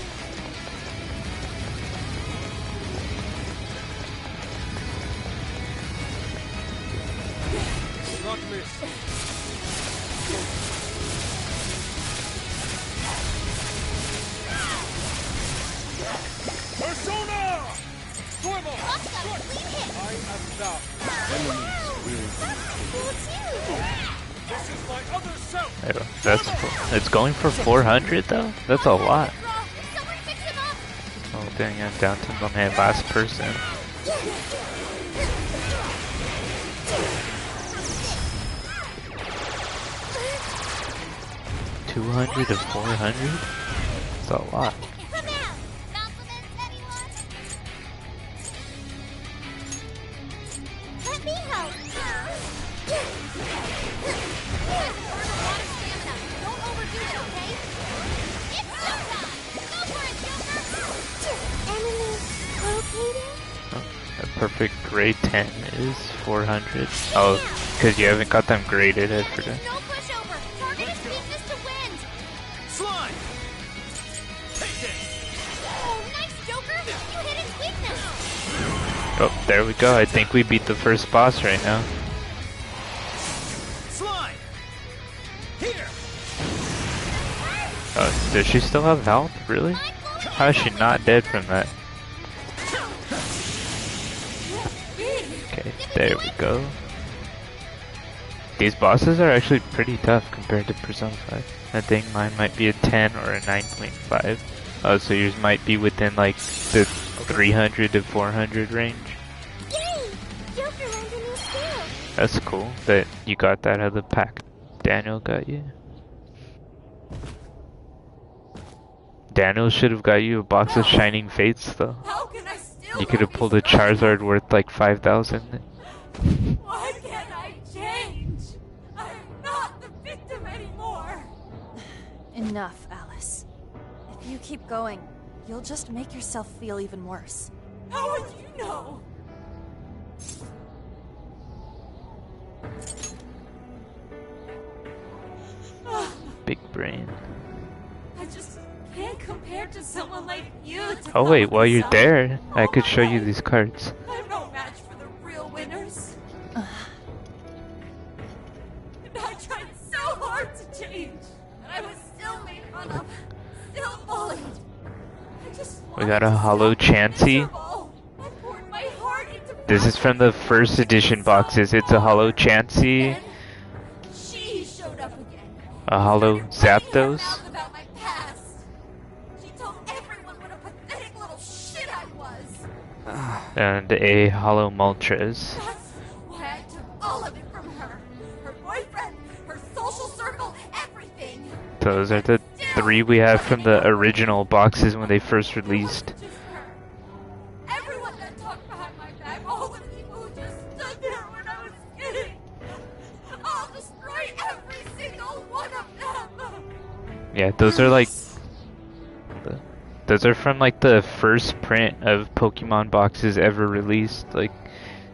Not miss. Persona! Stormo! I am thou. This is my other self. It's going for 400 though? That's a lot. Oh dang, I'm down to my last person. $200 to 400? That's a lot. Let me help. Don't overdo it, okay? It's showtime! Go for it, Joker! Enemy located? Oh, a perfect grade 10 is 400. Oh, because you haven't got them graded, I forgot. No pushover! Target his weakness to wind! Slime! Take this! Oh, nice, Joker! You hit his weakness! Oh, there we go. I think we beat the first boss right now. Slime! Here! Oh, does she still have health? Really? How is she not dead from that? Okay, there we go. These bosses are actually pretty tough compared to Persona 5. I think mine might be a 10 or a 9.5. Oh, so yours might be within like the 300 to 400 range. Yay! Joker learned a new skill. That's cool that you got that out of the pack Daniel got you. Daniel should have got you a box of Shining Fates though. How can I still You could have pulled a Charizard worth like 5,000. Why can't I change? I'm not the victim anymore. Enough, Alice. If you keep going, you'll just make yourself feel even worse. How would you know? Big brain. I just can't compare to someone like you. To Oh wait, while you're myself. there, I could show you these cards. I'm no match for the real winners. I tried so hard to change, and I was still made fun of, still bullied. I just We got a hollow Chansey. This is from the first edition boxes. It's a hollow Chansey, She showed up again. a hollow Zapdos, About my past. She told everyone what a pathetic little shit I was. and a hollow Moltres. That's why I took all of it from her. Her boyfriend, her social circle, everything. So those are the 3 we have from the original boxes when they first released. Everyone that talked behind my back, all the people who just stood there when I was kidding. I'll destroy every single one of them. Yeah, those are like those are from like the first print of Pokemon boxes ever released. Like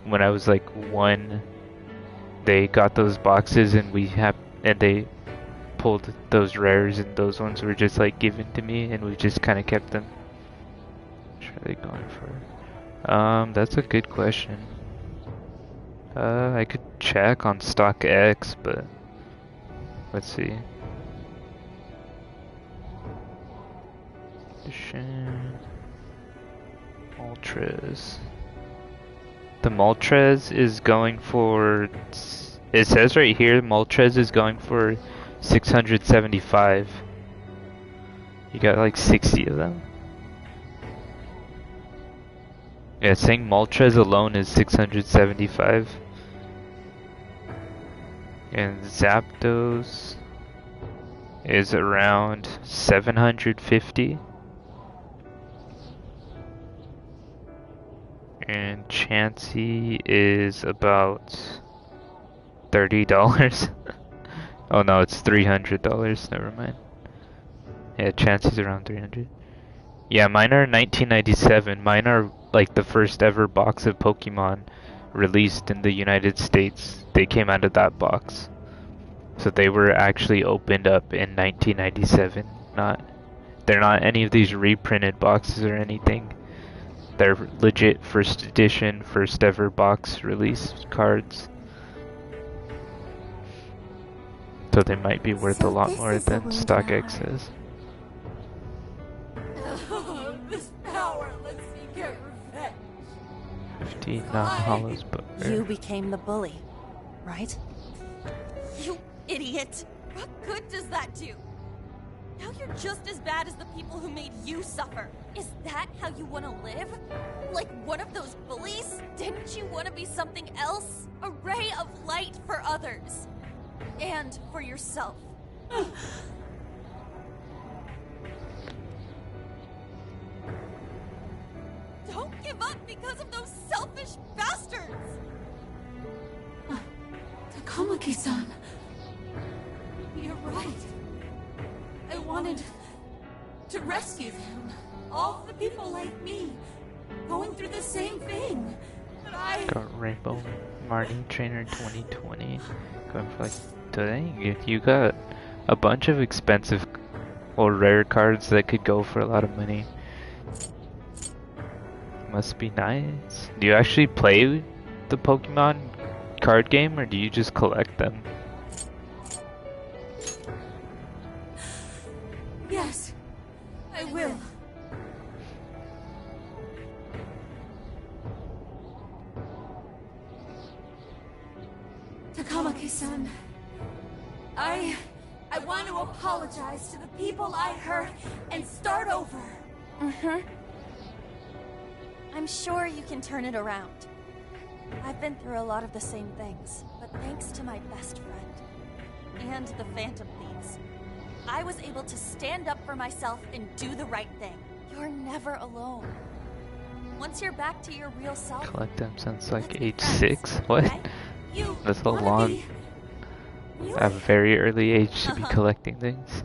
when I was like 1, they got those boxes and they pulled those rares, and those ones were just like given to me, and we just kind of kept them. What are they going for? That's a good question. I could check on StockX, but let's see. Moltres. The Moltres is going for. It says right here, Moltres is going for 675. You got like 60 of them. Yeah, it's saying Moltres alone is 675. And Zapdos is around 750. And Chansey is about $30. Oh no, it's $300. Never mind. Yeah, Chansey's around 300. Yeah, mine are 1997. Mine are like the first ever box of Pokemon released in the United States. They came out of that box. So they were actually opened up in 1997. They're not any of these reprinted boxes or anything. They're legit first edition, first ever box release cards. So they might be worth a lot more than StockX is. This power lets me get revenge. 15 non-hollows, but You became the bully, right? You idiot! What good does that do? Now you're just as bad as the people who made you suffer. Is that how you want to live? Like one of those bullies? Didn't you want to be something else? A ray of light for others. And for yourself. Don't give up because of those selfish bastards! Takamaki-san. You're right. I wanted to rescue them. All the people like me, going through the same thing. But I... Got Rainbow Marnie Trainer 2020. Going for like today. You got a bunch of expensive or rare cards that could go for a lot of money. Must be nice. Do you actually play the Pokemon card game, or do you just collect them? Yes, I will. Takamaki-san, I want to apologize to the people I hurt and start over. I'm sure you can turn it around. I've been through a lot of the same things, but thanks to my best friend and the Phantom Thieves, I was able to stand up for myself and do the right thing. You're never alone. Once you're back to your real self, Collect them since like age 6? What? That's a long, at a very early age to be collecting things.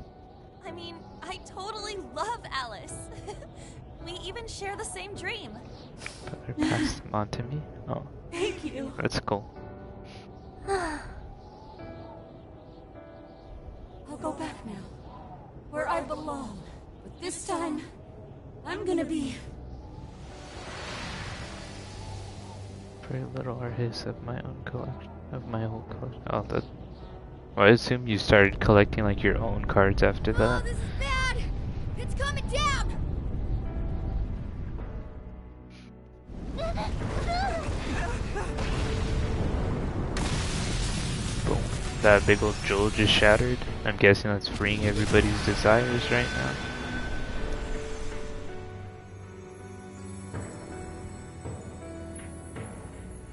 I mean, I totally love Alice. We even share the same dream. Better pass them on to me. Oh, Thank you. that's cool. I'll go back now, where I belong. But this time, I'm gonna be... Very little artists of my own collection, of my whole collection. Oh, that. Well, I assume you started collecting like your own cards after that. This is bad! It's coming down! Boom. That big old jewel just shattered. I'm guessing that's freeing everybody's desires right now.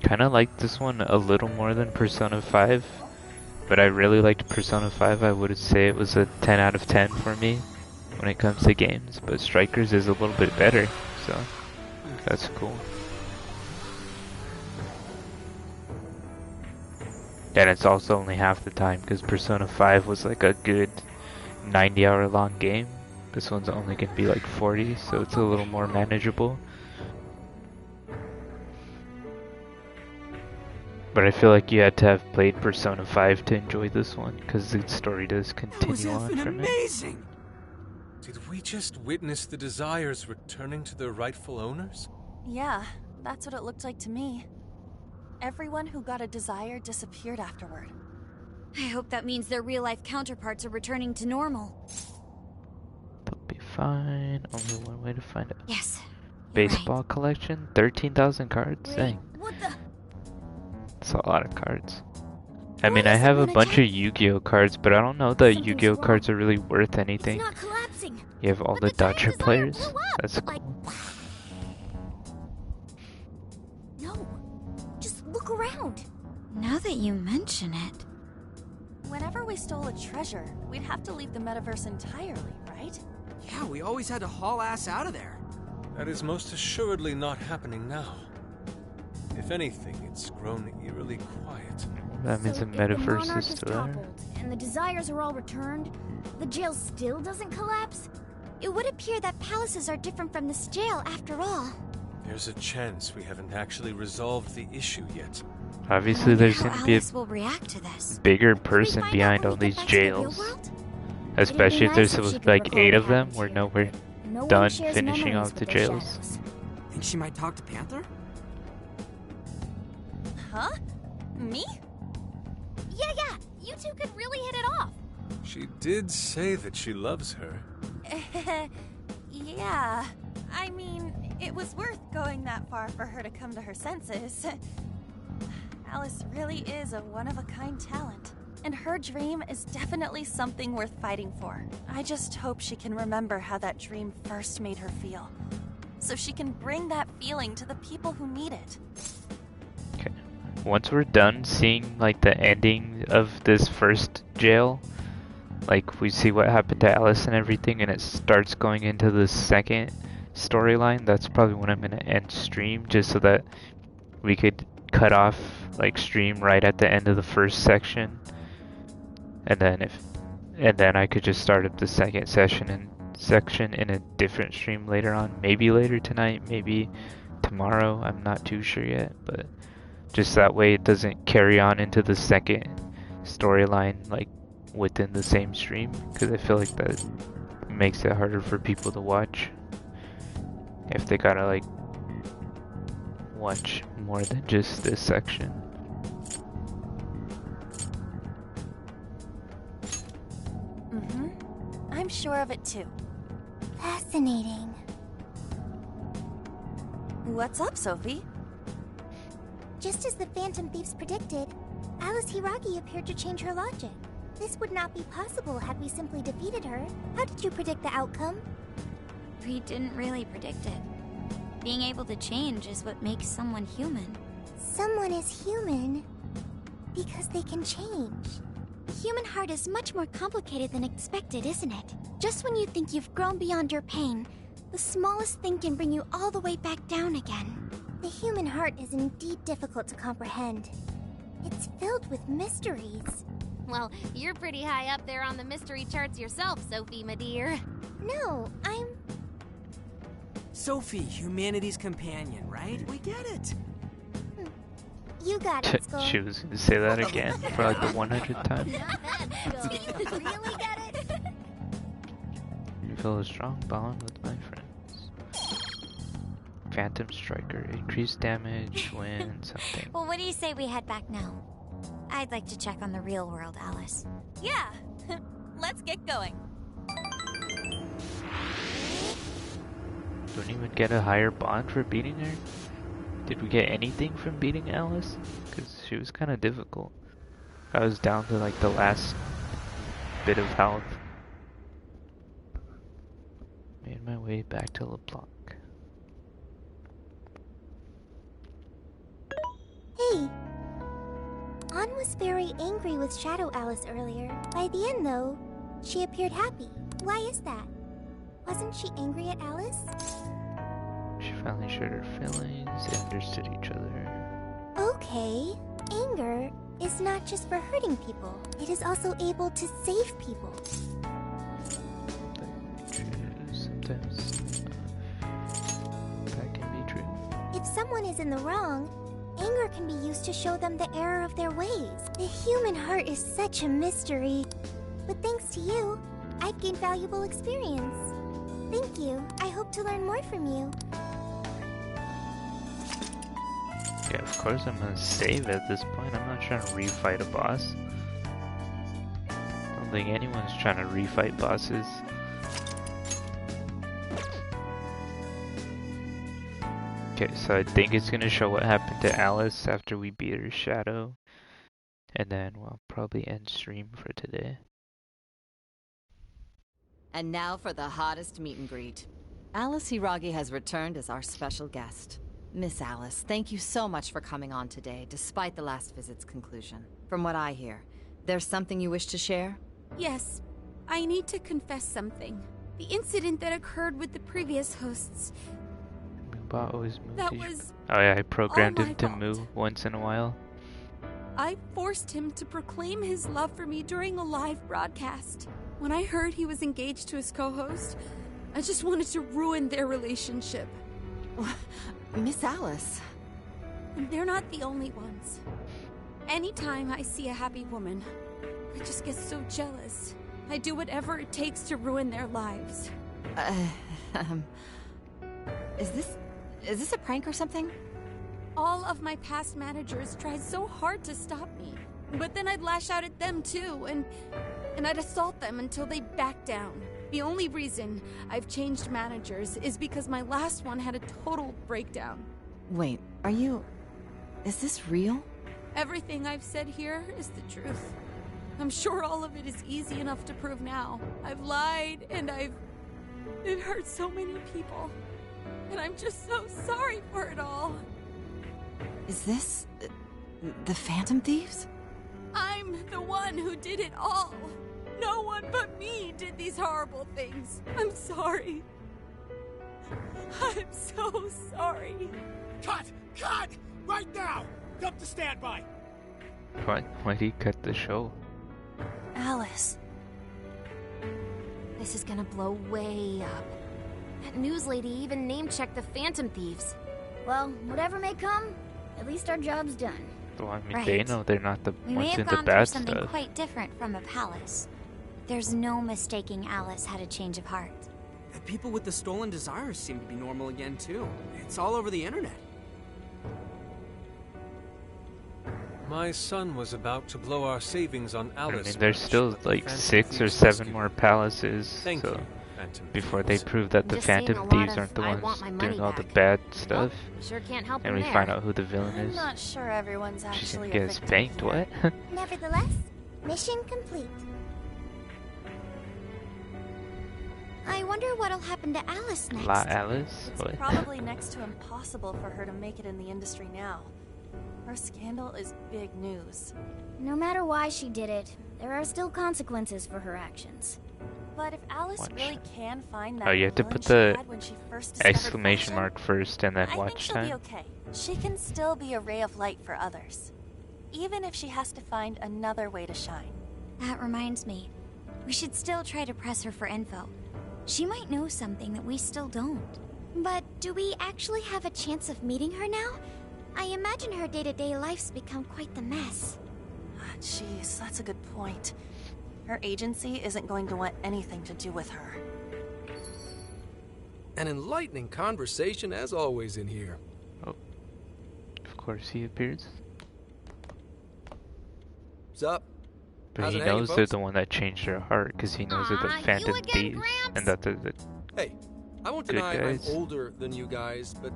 Kinda like this one a little more than Persona 5, but I really liked Persona 5. I would say it was a 10 out of 10 for me when it comes to games, but Strikers is a little bit better, so that's cool. And it's also only half the time, because Persona 5 was like a good 90-hour long game. This one's only going to be like 40, so it's a little more manageable. But I feel like you had to have played Persona 5 to enjoy this one, because the story does continue on from it. Amazing! Did we just witness the desires returning to their rightful owners? Yeah, that's what it looked like to me. Everyone who got a desire disappeared afterward. I hope that means their real-life counterparts are returning to normal. They'll be fine. Only one way to find out. Yes. Baseball collection? 13,000 cards? Dang. What the? That's a lot of cards. I mean, I have a bunch of Yu-Gi-Oh cards, but I don't know that Yu-Gi-Oh cards are really worth anything. It's not collapsing. You have all the Dodger players? That's cool. No. Just look around. Now that you mention it. Whenever we stole a treasure, we'd have to leave the metaverse entirely, right? Yeah, we always had to haul ass out of there. That is most assuredly not happening now. If anything, it's grown eerily quiet. That means So the if metaverse monarch is still there. toppled and the desires are all returned, the jail still doesn't collapse? It would appear that palaces are different from this jail after all. There's a chance we haven't actually resolved the issue yet. Obviously, there's going to be Alice will react to this. a bigger person behind all these jails. Especially if there's supposed to be like 8 of them. We're nowhere No one done shares finishing memories off the with their jails. shadows. Think she might talk to Panther? Huh? Me? Yeah, you two could really hit it off. She did say that she loves her. Yeah. I mean, it was worth going that far for her to come to her senses. Alice really is a one-of-a-kind talent. And her dream is definitely something worth fighting for. I just hope she can remember how that dream first made her feel. So she can bring that feeling to the people who need it. Okay. Once we're done seeing like the ending of this first jail, like we see what happened to Alice and everything, and it starts going into the second storyline, that's probably when I'm gonna end stream, just so that we could cut off like stream right at the end of the first section, and then I could just start up the second section in a different stream later on, maybe later tonight, maybe tomorrow. I'm not too sure yet, but just that way it doesn't carry on into the second storyline like within the same stream, because I feel like that makes it harder for people to watch if they gotta like watch more than just this section. I'm sure of it too. Fascinating. What's up, Sophie? Just as the Phantom Thieves predicted, Alice Hiragi appeared to change her logic. This would not be possible had we simply defeated her. How did you predict the outcome? We didn't really predict it. Being able to change is what makes someone human. Someone is human because they can change. The human heart is much more complicated than expected, isn't it? Just when you think you've grown beyond your pain, the smallest thing can bring you all the way back down again. The human heart is indeed difficult to comprehend. It's filled with mysteries. Well, you're pretty high up there on the mystery charts yourself, Sophie, my dear. No, I'm... Sophie, humanity's companion, right? We get it. You got it, Skull. She was gonna say that again for like the 100th time. Not bad, Skull. Do you really get it? You feel a strong bond with my friends. Phantom Striker, increased damage when something. Well, what do you say we head back now? I'd like to check on the real world, Alice. Yeah, let's get going. Don't even get a higher bond for beating her? Did we get anything from beating Alice? Because she was kind of difficult. I was down to like the last bit of health. Made my way back to LeBlanc. Hey! Anne was very angry with Shadow Alice earlier. By the end, though, she appeared happy. Why is that? Wasn't she angry at Alice? She finally shared her feelings and understood each other. Okay. Anger is not just for hurting people. It is also able to save people. Sometimes that can be true. If someone is in the wrong, anger can be used to show them the error of their ways. The human heart is such a mystery. But thanks to you, I've gained valuable experience. Thank you. I hope to learn more from you. Yeah, of course I'm gonna save at this point. I'm not trying to refight a boss. I don't think anyone's trying to refight bosses. Okay, so I think it's gonna show what happened to Alice after we beat her shadow. And then we'll probably end stream for today. And now for the hottest meet and greet. Alice Hiragi has returned as our special guest. Miss Alice, thank you so much for coming on today, despite the last visit's conclusion. From what I hear, there's something you wish to share? Yes. I need to confess something. The incident that occurred with the previous hosts. Moobot always moves. That was Oh yeah, I programmed all him my to fault. move once in a while. I forced him to proclaim his love for me during a live broadcast. When I heard he was engaged to his co-host, I just wanted to ruin their relationship. Miss Alice. And they're not the only ones. Anytime I see a happy woman, I just get so jealous. I do whatever it takes to ruin their lives. Is this a prank or something? All of my past managers tried so hard to stop me. But then I'd lash out at them too, and I'd assault them until they backed down. The only reason I've changed managers is because my last one had a total breakdown. Wait, is this real? Everything I've said here is the truth. I'm sure all of it is easy enough to prove now. I've lied, and it hurt so many people. And I'm just so sorry for it all. Is this the Phantom Thieves? I'm the one who did it all. No one but me did these horrible things. I'm sorry. I'm so sorry. Cut! Cut! Right now! Jump to standby! Why'd he cut the show? Alice. This is gonna blow way up. That news lady even name-checked the Phantom Thieves. Well, whatever may come, at least our job's done. Well, I mean, Right. they know they're not the We may ones have in the gone through bad something stuff. quite different from a palace. There's no mistaking Alice had a change of heart. The people with the stolen desires seem to be normal again, too. It's all over the internet. My son was about to blow our savings on I Alice. mean, there's merch, still but the like Phantom 6 or Thieves 7 rescued more me. palaces, Thank so you, Phantom before they Thieves. prove that the I'm just seeing Phantom a lot Thieves of, aren't the "I ones want my money doing all the back." bad stuff, We sure can't help and them we there. find out who the villain I'm is. not sure everyone's She's actually gonna a get victim spanked, here. what? Nevertheless, mission complete. I wonder what'll happen to Alice next. La Alice? It's What? probably next to impossible for her to make it in the industry now. Her scandal is big news. No matter why she did it, there are still consequences for her actions. But if Alice Watch. really can find that Oh, you have to villain put she the had when she first discovered exclamation fashion, mark first and then I think watch she'll be time. okay. She can still be a ray of light for others, even if she has to find another way to shine. That reminds me. We should still try to press her for info. She might know something that we still don't. But do we actually have a chance of meeting her now? I imagine her day-to-day life's become quite the mess. Jeez, that's a good point. Her agency isn't going to want anything to do with her. An enlightening conversation as always in here. Oh, of course he appears. But How's he it hanging, knows they're folks? the one that changed their heart because he knows they're the Phantom Thieves and that they're the Hey, I won't good deny I'm guys. older than you guys, but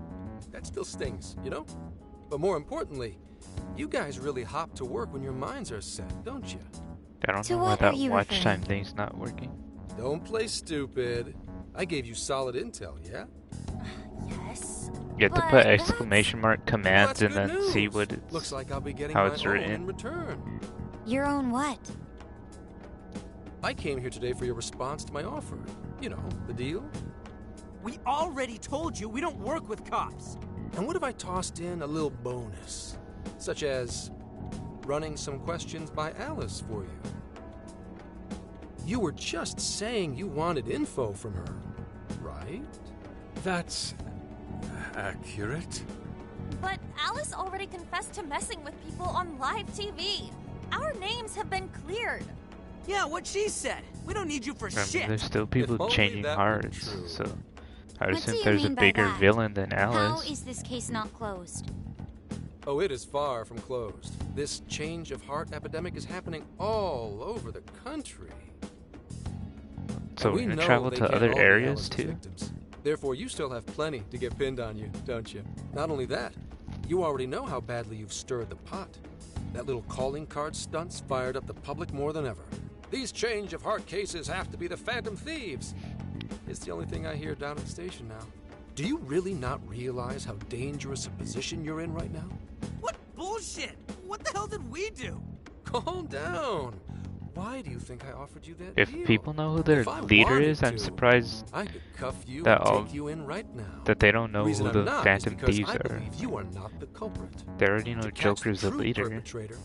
that still stings, you know? But more importantly, you guys really hop to work when your minds are set, don't you? I don't To know why what are that you watch referring? time thing's not working. Don't play stupid. I gave you solid intel, yeah? Yes. You have to But put that's- exclamation mark Well, commands that's and good then see news. what it's Looks like I'll be getting how my it's own written. in return. Your own what? I came here today for your response to my offer. You know, the deal. We already told you we don't work with cops. And what if I tossed in a little bonus? Such as running some questions by Alice for you. You were just saying you wanted info from her, right? That's accurate. But Alice already confessed to messing with people on live TV. Our names have been cleared. Yeah, what she said. We don't need you for I mean, shit. there's still people only changing that were hearts, true. so I would What do assume you there's a mean by bigger that? villain than How Alice. is this case not closed? Oh, it is far from closed. This change of heart epidemic is happening all over the country. So And we're gonna know travel they to can't other all be areas Alice's too? victims. Therefore, you still have plenty to get pinned on you, don't you? Not only that, you already know how badly you've stirred the pot. That little calling card stunt's fired up the public more than ever. These change of heart cases have to be the Phantom Thieves. It's the only thing I hear down at the station now. Do you really not realize how dangerous a position you're in right now? What bullshit? What the hell did we do? Calm down. Why do you think I offered you that If deal? people know who their If I leader wanted is, I'm to, surprised I could cuff you that and all take you in right now. that they don't know The reason who I'm the not Phantom is because Thieves I are. believe you are not the culprit. They already know To catch Joker's the true leader, perpetrator,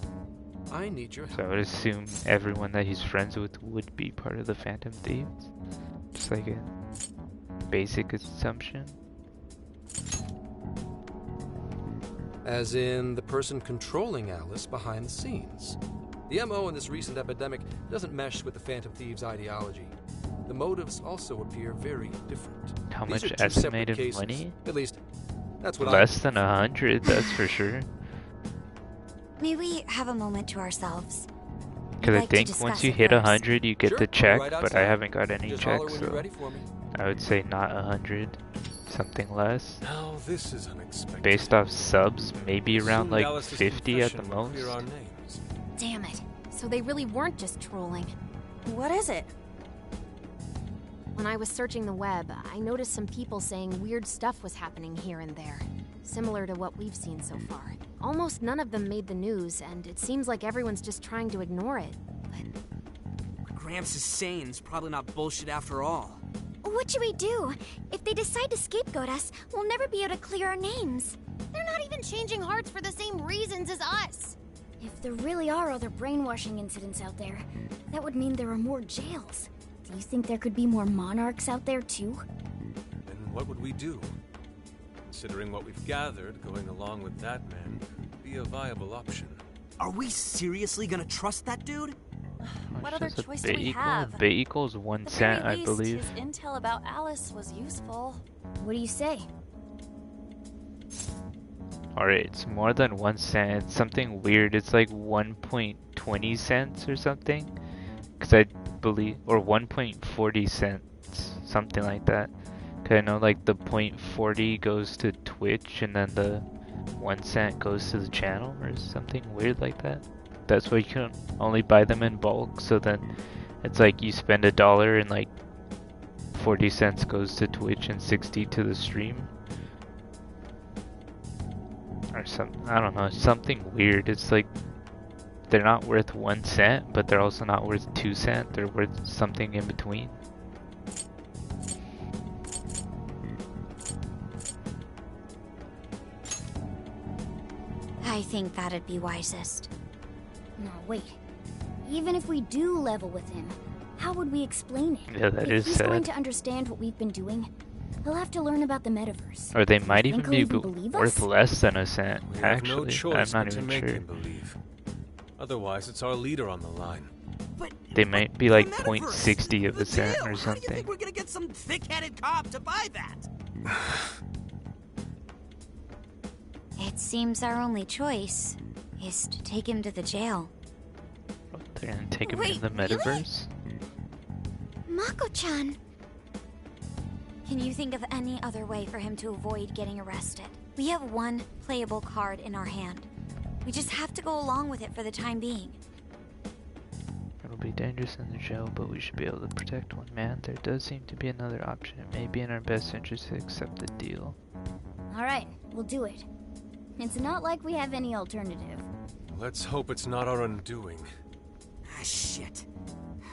I need your so I help. would assume everyone that he's friends with would be part of the Phantom Thieves. Just like a basic assumption. As in the person controlling Alice behind the scenes. The MO in this recent epidemic doesn't mesh with the Phantom Thieves' ideology. The motives also appear very different. How These much are two separate estimated cases. money? At least, that's what Less than 100, that's for sure. May we have a moment to ourselves? Because I'd I like to think discuss once you it hit first. 100, you get Sure, the I'll be check, right but I outside. haven't got any Just holler checks, when you're so ready for me. I would say not 100, something less. Now this is unexpected. Based off subs, maybe around Assumed like Alice's 50 at the confession would most. clear our names. Damn it. So they really weren't just trolling. What is it? When I was searching the web, I noticed some people saying weird stuff was happening here and there, similar to what we've seen so far. Almost none of them made the news, and it seems like everyone's just trying to ignore it. What Gramps is saying is probably not bullshit after all. What should we do? If they decide to scapegoat us, we'll never be able to clear our names. They're not even changing hearts for the same reasons as us. If there really are other brainwashing incidents out there, that would mean there are more jails. Do you think there could be more monarchs out there too? Then what would we do? Considering what we've gathered, going along with that man could be a viable option. Are we seriously gonna trust that dude? What It's other just a choice bit do we equal. have? Bit equals 1 At the cent, very I least, believe. his intel about Alice was useful. What do you say? Alright, it's more than 1 cent. It's something weird. It's like 1.20 cents or something. Because I believe, or 1.40 cents, something like that. Because I know like the 0.40 goes to Twitch and then the 1 cent goes to the channel or something weird like that. That's why you can only buy them in bulk. So then it's like you spend $1 and like 40 cents goes to Twitch and 60 to the stream. Or some, I don't know, something weird. It's like they're not worth 1 cent, but they're also not worth 2 cents. They're worth something in between. I think that'd be wisest. No, wait. Even if we do level with him, how would we explain it? Yeah, that if is he's going sad. to understand what we've been doing, he'll have to learn about the metaverse. Or they Do you might think even he'll be believe worth us? less than 1 cent. We have no Actually, choice I'm but not to even make sure. him believe. Otherwise, it's our leader on the line. But They might be like the metaverse, 0.60 of the a cent deal. or How do you something. think we're gonna get some thick-headed cop to buy that? It seems our only choice is to take him to the jail. They're gonna take him Wait, in the metaverse? Mako-chan! Can you think of any other way for him to avoid getting arrested? We have one playable card in our hand. We just have to go along with it for the time being. It'll be dangerous in the jail, but we should be able to protect one man. There does seem to be another option. It may be in our best interest to accept the deal. Alright, we'll do it. It's not like we have any alternative. Let's hope it's not our undoing. Ah, shit.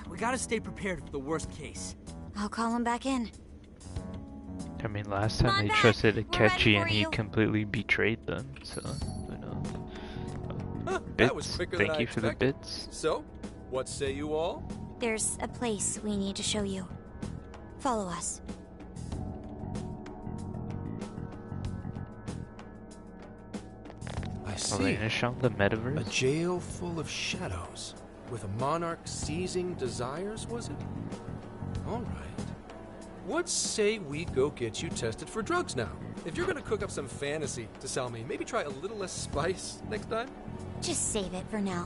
We gotta stay prepared for the worst case. I'll call him back in. I mean, last time they trusted Akechi and he completely betrayed them, so who knows. That was Bits, quicker than thank I you for the expected. bits. So, what say you all? There's a place we need to show you. Follow us. I Are they see. gonna show the metaverse? A jail full of shadows. With a monarch seizing desires, was it? Alright. What say we go get you tested for drugs now? If you're gonna cook up some fantasy to sell me, maybe try a little less spice next time? Just save it for now.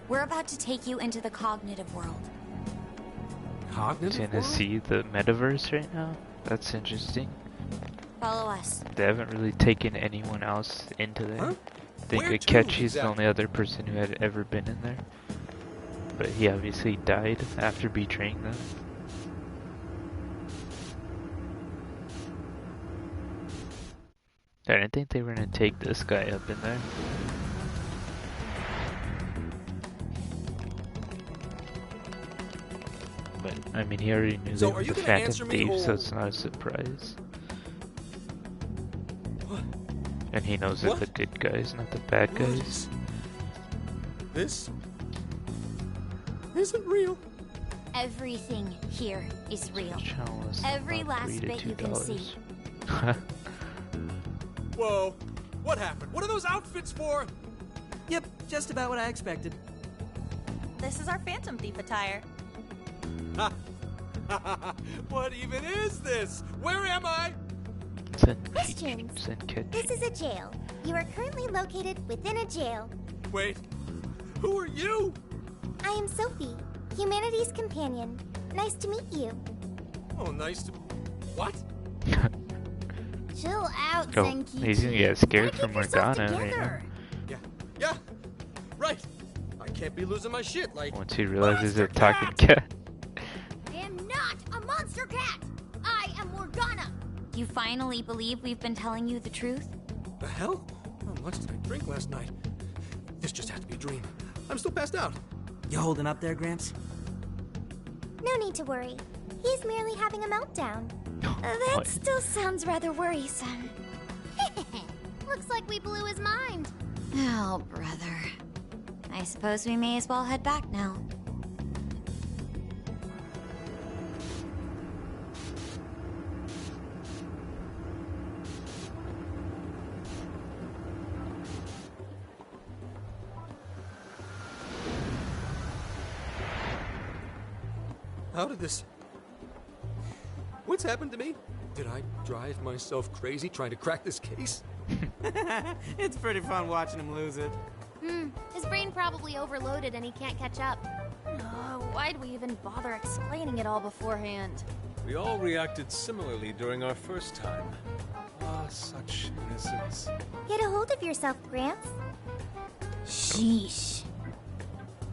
We're about to take you into the cognitive world. Cognitive Gonna world? see the metaverse right now? That's interesting. Follow us. They haven't really taken anyone else into there. Huh? I think Where to, Akechi's the exactly? only other person who had ever been in there. But he obviously died after betraying them. I didn't think they were gonna take this guy up in there. But, I mean, he already knew So they are were you the gonna answer Phantom me, Thief, so or- it's not a surprise. What? And he knows they're What? the good guys, not the bad What guys. is- This isn't real. Everything here is real. Channel is Every about last $3 to bit you can see. $2. Whoa. What happened? What are those outfits for? Yep, just about what I expected. This is our Phantom Thief attire. What even is this? Where am I? Questions. Senkechi. This is a jail. You are currently located within a jail. Wait. Who are you? I am Sophie, humanity's companion. Nice to meet you. Oh, nice to... What? Chill out, Oh, Zenkichi. he's gonna get scared Gotta from keep yourself Morgana right now. together. Yeah. Right. I can't be losing my shit like... Once he realizes Monster it's a talking cat! cat. I am not a monster cat. I am Morgana. You finally believe we've been telling you the truth? The hell? How much did I drink last night? This just had to be a dream. I'm still passed out. You holding up there, Gramps? No need to worry. He's merely having a meltdown. That still sounds rather worrisome. Looks like we blew his mind. Oh, brother. I suppose we may as well head back now. How did this... What's happened to me? Did I drive myself crazy trying to crack this case? It's pretty fun watching him lose it. His brain probably overloaded and he can't catch up. Why'd we even bother explaining it all beforehand? We all reacted similarly during our first time. Ah, such innocence. Get a hold of yourself, Gramps. Sheesh.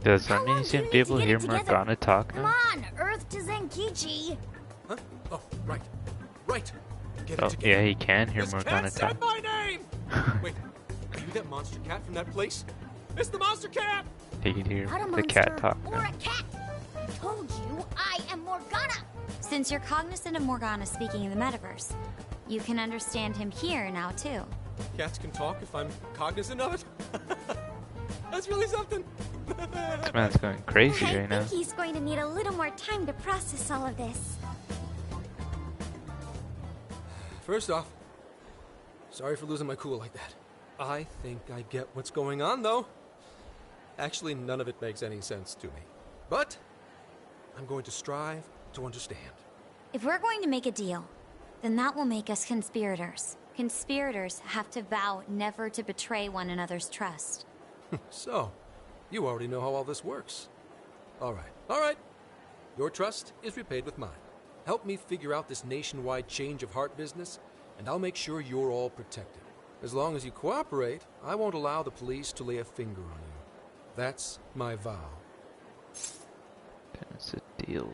Does that How mean long he's do you gonna be need to able to get hear it together? Morgana talk Come now? on, Earth to Zenkichi. Huh? Oh, right. Right. Get Oh, it together. yeah, he can hear This Morgana cat said talk. my name! Wait, are you that monster cat from that place? It's the monster cat! He can hear Not a the monster cat talk or now. a cat. I told you, I am Morgana. Since you're cognizant of Morgana speaking in the metaverse, you can understand him here now, too. Cats can talk if I'm cognizant of it? That's really something! This man's going crazy I right now. think he's going to need a little more time to process all of this. First off, sorry for losing my cool like that. I think I get what's going on, though. Actually, none of it makes any sense to me. But I'm going to strive to understand. If we're going to make a deal, then that will make us conspirators. Conspirators have to vow never to betray one another's trust. So, you already know how all this works. All right. Your trust is repaid with mine. Help me figure out this nationwide change of heart business, and I'll make sure you're all protected. As long as you cooperate, I won't allow the police to lay a finger on you. That's my vow. That's a deal.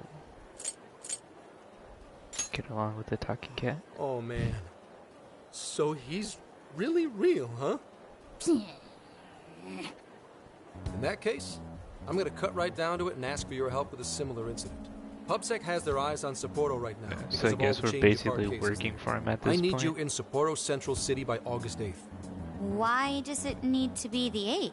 Get along with the talking cat. Oh, man. So he's really real, huh? In that case, I'm gonna cut right down to it and ask for your help with a similar incident. PubSec has their eyes on Sapporo right now. So I guess we're basically working for him at this point. I need you in Sapporo Central City by August 8th. Why does it need to be the 8th?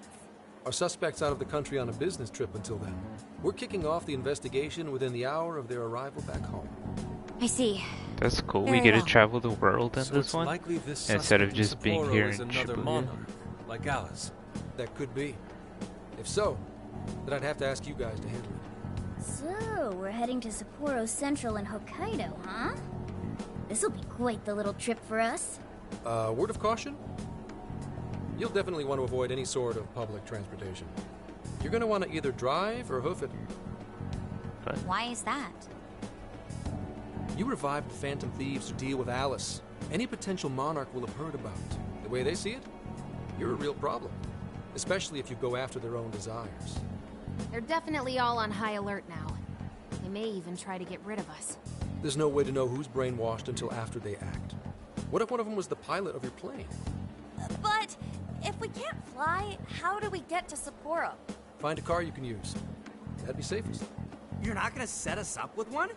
Our suspect's out of the country on a business trip until then. We're kicking off the investigation within the hour of their arrival back home. I see. That's cool. Very We get well. to travel the world in So this it's one likely this instead of suspect in just being Sapporo here is in another Shibuya. monarch, like Alice. That could be. If so, then I'd have to ask you guys to handle it. So, we're heading to Sapporo Central in Hokkaido, huh? This'll be quite the little trip for us. Word of caution? You'll definitely want to avoid any sort of public transportation. You're gonna want to either drive or hoof it. Why is that? You revived the Phantom Thieves to deal with Alice. Any potential monarch will have heard about it. The way they see it, you're a real problem. Especially if you go after their own desires. They're definitely all on high alert now. They may even try to get rid of us. There's no way to know who's brainwashed until after they act. What if one of them was the pilot of your plane? But if we can't fly, how do we get to Sapporo? Find a car you can use. That'd be safest. You're not gonna set us up with one?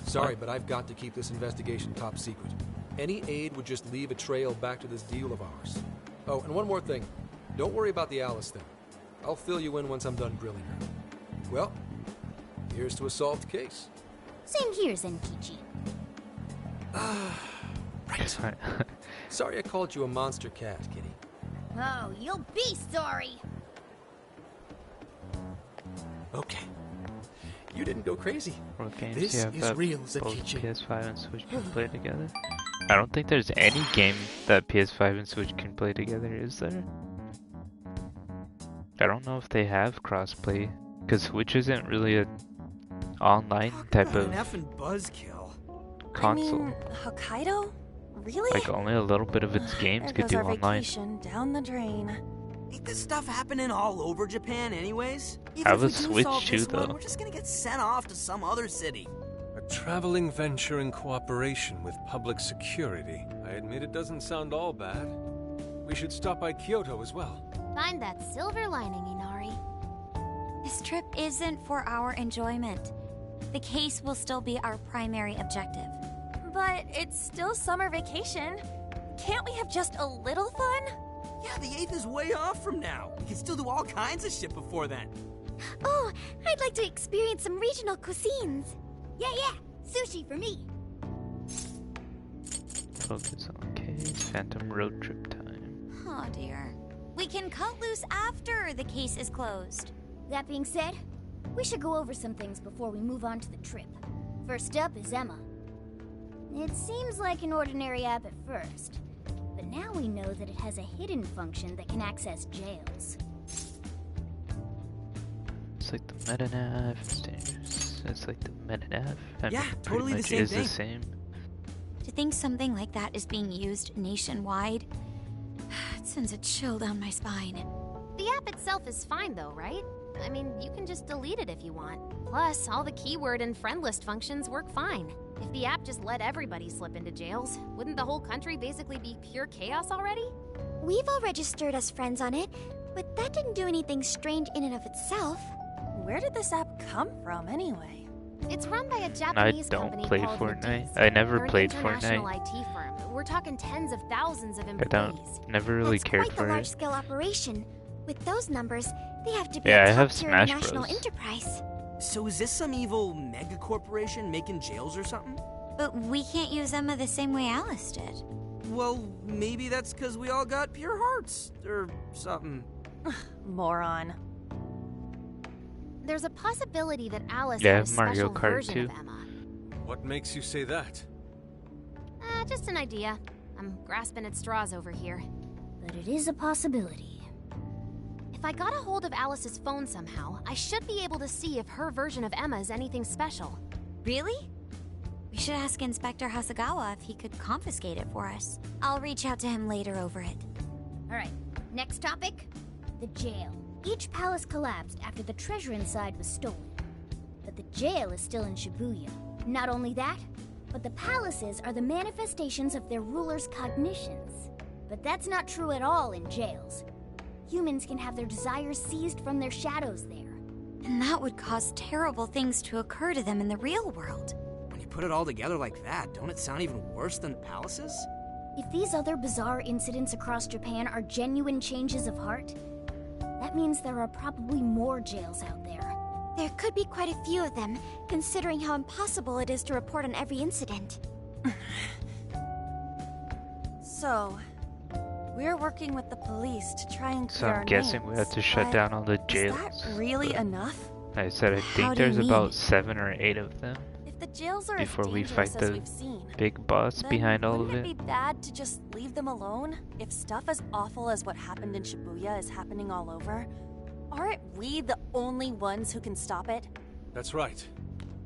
Sorry, but I've got to keep this investigation top secret. Any aid would just leave a trail back to this deal of ours. Oh, and one more thing. Don't worry about the Alice thing. I'll fill you in once I'm done grilling her. Well, here's to a solved case. Same here, Zenkichi. Right. Sorry I called you a monster cat, Kitty. Oh, you'll be sorry. Okay. You didn't go crazy. What games This do you have is that real, both Zenkichi. PS5 and Switch can play together? I don't think there's any game that PS5 and Switch can play together, is there? I don't know if they have crossplay, because Switch isn't really a online type of An effing buzzkill. console. I mean, Hokkaido? Really? Like only a little bit of its games There could goes do our online. vacation down the drain. Ain't this stuff happening all over Japan anyways? I Even have if a we do Switch solve too, this one, though. we're just gonna get sent off to some other city. A traveling venture in cooperation with public security. I admit it doesn't sound all bad. We should stop by Kyoto as well. Find that silver lining, Inari. This trip isn't for our enjoyment. The case will still be our primary objective. But it's still summer vacation. Can't we have just a little fun? Yeah, the 8th is way off from now. We can still do all kinds of shit before then. Oh, I'd like to experience some regional cuisines. Yeah, sushi for me. Focus on case. Phantom road trip time. Oh dear. We can cut loose after the case is closed. That being said, we should go over some things before we move on to the trip. First up is Emma. It seems like an ordinary app at first, but now we know that it has a hidden function that can access jails. It's like the meta nav. It's dangerous. It's like the meta nav. I Yeah, mean, totally the pretty same much is thing. the same. To think something like that is being used nationwide, it sends a chill down my spine. The app itself is fine though, right? I mean, you can just delete it if you want. Plus, all the keyword and friend list functions work fine. If the app just let everybody slip into jails, wouldn't the whole country basically be pure chaos already? We've all registered as friends on it, but that didn't do anything strange in and of itself. Where did this app come from anyway? It's run by a I Japanese don't company play called Fortnite. Medivh. I never They're an played international Fortnite. IT firm. We're talking tens of thousands of I employees. never really That's cared quite for the it. large-scale operation. With those numbers, they have to be Yeah, I a have top-tier Smash international Bros. enterprise. So is this some evil mega corporation making jails or something? But we can't use Emma the same way Alice did. Well, maybe that's because we all got pure hearts, or something. Moron. There's a possibility that Alice Yeah, had a Mario special Kart version too. of Emma. What makes you say that? Just an idea. I'm grasping at straws over here. But it is a possibility. If I got a hold of Alice's phone somehow, I should be able to see if her version of Emma is anything special. Really? We should ask Inspector Hasagawa if he could confiscate it for us. I'll reach out to him later over it. Alright, next topic. The jail. Each palace collapsed after the treasure inside was stolen. But the jail is still in Shibuya. Not only that, but the palaces are the manifestations of their rulers' cognitions. But that's not true at all in jails. Humans can have their desires seized from their shadows there. And that would cause terrible things to occur to them in the real world. When you put it all together like that, don't it sound even worse than the palaces? If these other bizarre incidents across Japan are genuine changes of heart, that means there are probably more jails out there. There could be quite a few of them, considering how impossible it is to report on every incident. So, we're working with the police to try and So clear I'm our guessing names, we have to shut but down all the jails. Is that really but enough? I said I How think do you there's mean? about 7 or 8 of them If the jails are before as we dangerous fight as the we've seen, big boss then behind all of wouldn't it. it be bad to just leave them alone? If stuff as awful as what happened in Shibuya is happening all over, aren't we the only ones who can stop it? That's right.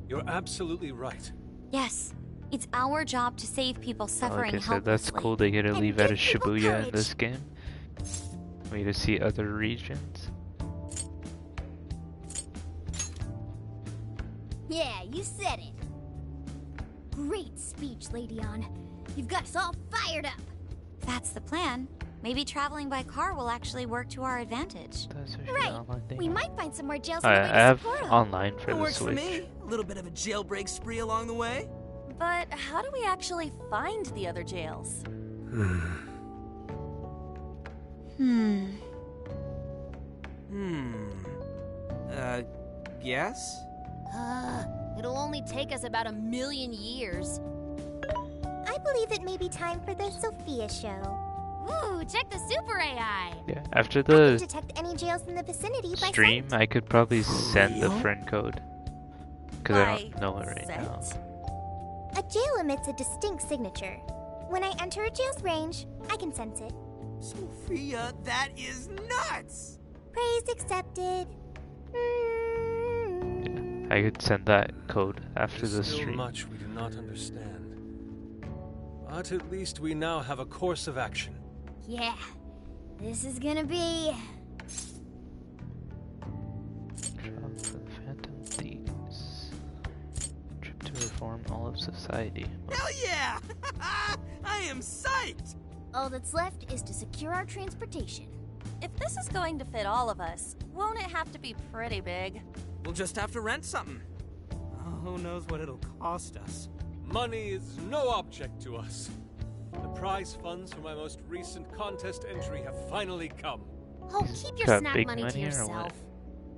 You're absolutely right. Yes, it's our job to save people suffering Like I said, that's helplessly. cool they get to And leave out give of people Shibuya in courage. this game. We get to see other regions. Yeah, you said it. Great speech, Lady Ann. You've got us all fired up. If that's the plan, maybe traveling by car will actually work to our advantage. Right. We might find some more jails on I the way to have Sapporo. online for It the works for Switch. me. A little bit of a jailbreak spree along the way. But how do we actually find the other jails? Yes? It'll only take us about 1,000,000 years. I believe it may be time for the Sophia show. Ooh, check the super AI. Yeah, after I can the detect any jails in the vicinity by stream, scent. I could probably send the real? friend code. Because I don't know it right now. A jail emits a distinct signature. When I enter a jail's range, I can sense it. Sophia, that is nuts! Praise accepted. I could send that code after There's the still stream. much we do not understand. But at least we now have a course of action. Yeah, this is gonna be... Trial for the Phantom Thieves. Trip to reform all of society. Hell yeah! I am psyched! All that's left is to secure our transportation. If this is going to fit all of us, won't it have to be pretty big? We'll just have to rent something. Oh, who knows what it'll cost us. Money is no object to us. The prize funds for my most recent contest entry have finally come. Oh, keep your got snack big money to money or what? yourself.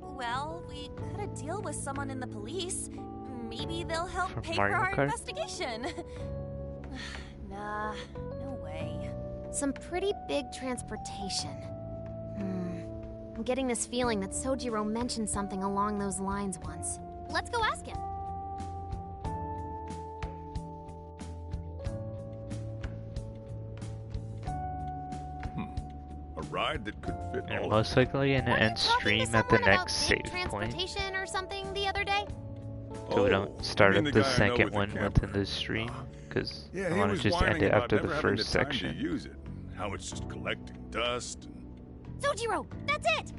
Well, we cut a deal with someone in the police. Maybe they'll help From pay Mario for our Kart? investigation. Nah, no way. Some pretty big transportation. I'm getting this feeling that Sojiro mentioned something along those lines once. Let's go ask him. A ride that could fit And all most likely an end stream at the next save point. Transportation or something the other day? So we don't start you mean up the the guy I know second with the one camper? within this stream. Because Yeah, I he want was to just end whining it about after never the having first the time section. to use it. How it's just collecting dust. Sojiro, that's it!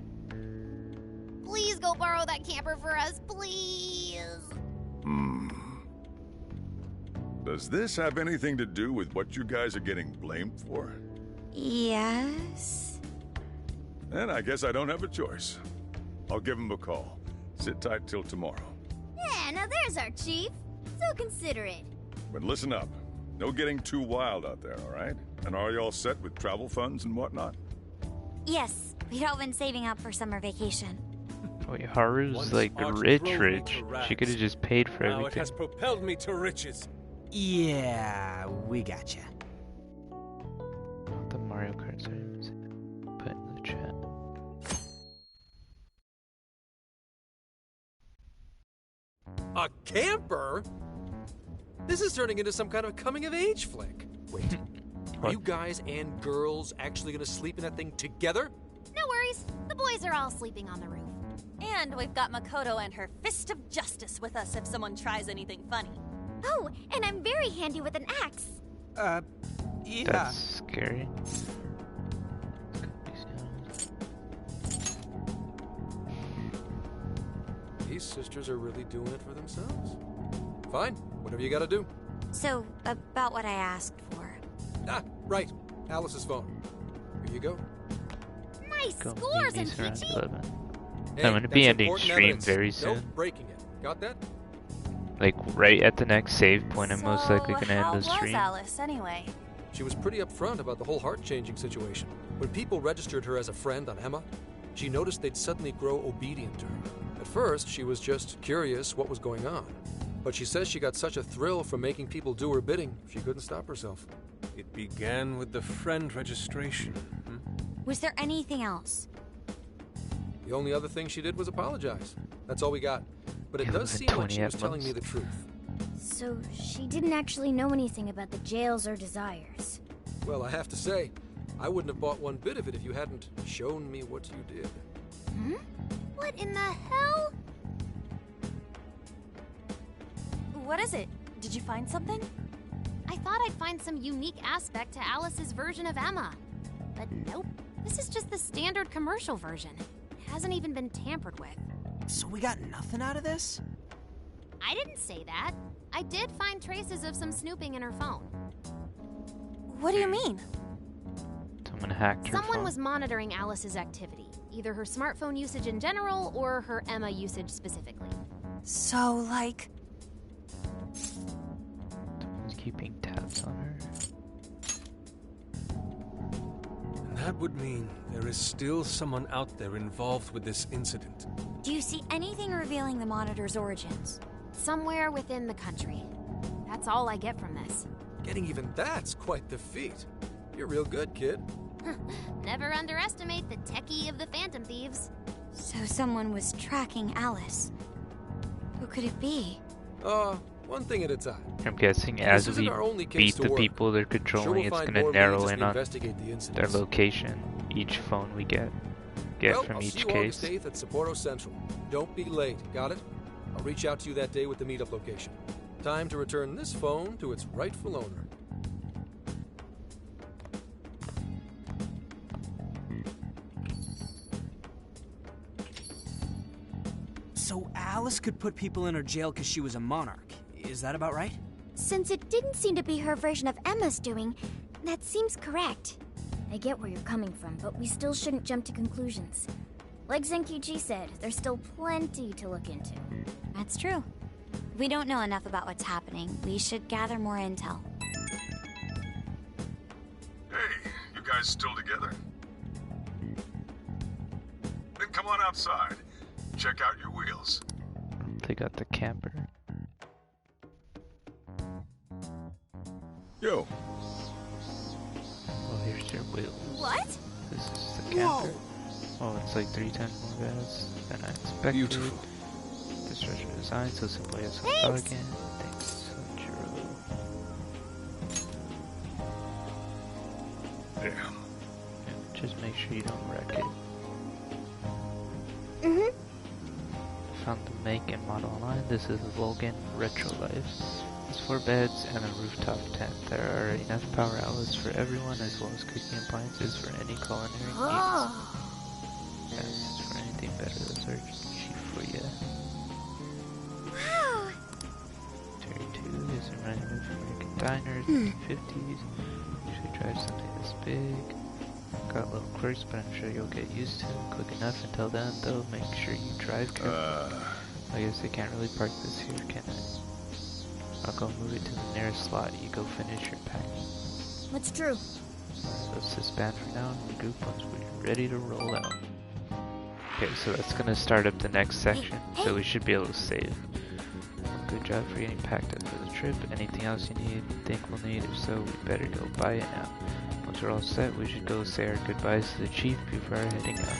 Please go borrow that camper for us, please! Does this have anything to do with what you guys are getting blamed for? Yes. Then I guess I don't have a choice. I'll give him a call. Sit tight till tomorrow. Yeah, now there's our chief. So considerate. But listen up. No getting too wild out there, all right? And are you all set with travel funds and whatnot? Yes, we'd all been saving up for summer vacation. Wait, Haru's Once like art rich. drove me to She could have rags. just paid for Now it everything. has propelled me to riches. Yeah, we gotcha. The Mario Kart streams. Put in the chat. A camper? This is turning into some kind of coming-of-age flick. Wait, are What? you guys and girls actually gonna sleep in that thing together? No worries. The The boys are all sleeping on the roof. And we've got Makoto and her Fist of Justice with us if someone tries anything funny. Oh, and I'm very handy with an axe. Yeah. That's scary. These sisters are really doing it for themselves. Fine, whatever you gotta do. So, about what I asked for. Ah, right. Alice's phone. Here you go. Nice Go scores, meet me around Enkichi! 11. Hey, I'm gonna be that's ending important stream evidence. very No soon. breaking it. Got that? Like right at the next save point, I'm most likely gonna how end the was stream. Alice anyway? She was pretty upfront about the whole heart-changing situation. When people registered her as a friend on Emma, she noticed they'd suddenly grow obedient to her. At first, she was just curious what was going on. But she says she got such a thrill from making people do her bidding, she couldn't stop herself. It began with the friend registration. Was there anything else? The only other thing she did was apologize. That's all we got. But it Yeah, does within seem like she 28 was telling me months. the truth. So she didn't actually know anything about the jails or desires. Well, I have to say, I wouldn't have bought one bit of it if you hadn't shown me what you did. Hmm? What in the hell? What is it? Did you find something? I thought I'd find some unique aspect to Alice's version of Emma. But nope. This is just the standard commercial version. It hasn't even been tampered with. So we got nothing out of this? I didn't say that. I did find traces of some snooping in her phone. What do you mean? Someone hacked her Someone phone. was monitoring Alice's activity, either her smartphone usage in general or her Emma usage specifically. So, like... Someone's keeping tabs on her. And that would mean there is still someone out there involved with this incident. Do you see anything revealing the monitor's origins? Somewhere within the country. That's all I get from this. Getting even that's quite the feat. You're real good, kid. Never underestimate the techie of the Phantom Thieves. So someone was tracking Alice. Who could it be? One thing at a time. I'm guessing And as this we isn't our only case beat to the work. people they're Sure, controlling, we'll it's find gonna more narrow leads as in we on investigate the their incidents. location, each phone we get Well, from I'll each see you case. August 8th at Sapporo Central. Don't be late, got it? I'll reach out to you that day with the meetup location. Time to return this phone to its rightful owner. So Alice could put people in her jail because she was a monarch. Is that about right? Since it didn't seem to be her version of Emma's doing, that seems correct. I get where you're coming from, but we still shouldn't jump to conclusions. Like Zenkichi said, there's still plenty to look into. That's true. We don't know enough about what's happening. We should gather more intel. Hey, you guys still together? Then come on outside. Check out your wheels. They got the camper. Yo. Oh, here's your wheels. What? This is the camper. Oh, it's like 3 times more gas than I expected. Beautiful. Construction design so simple yet so Thanks. elegant. Thanks, Sojiro. Damn. Just make sure you don't wreck it. Found the make and model online. This is a Volgan Retro Life. It's 4 beds and a rooftop tent. There are enough power outlets for everyone as well as cooking appliances for any culinary needs. Yes, for anything better, those are cheap for you. Wow! Terry 2 is a running move from American diners in the 50s. Usually drive something this big. Got little quirks, but I'm sure you'll get used to them quick enough. Until then, though, make sure you drive carefully. I guess I can't really park this here, can I? I'll go move it to the nearest slot. You go finish your packing. What's true? Let's disband for now and regroup once we're ready to roll out. Okay, so that's gonna start up the next section, so we should be able to save. Good job for getting packed up for the trip. Anything else you think we'll need? If so, we better go buy it now. Once we're all set, we should go say our goodbyes to the chief before heading out.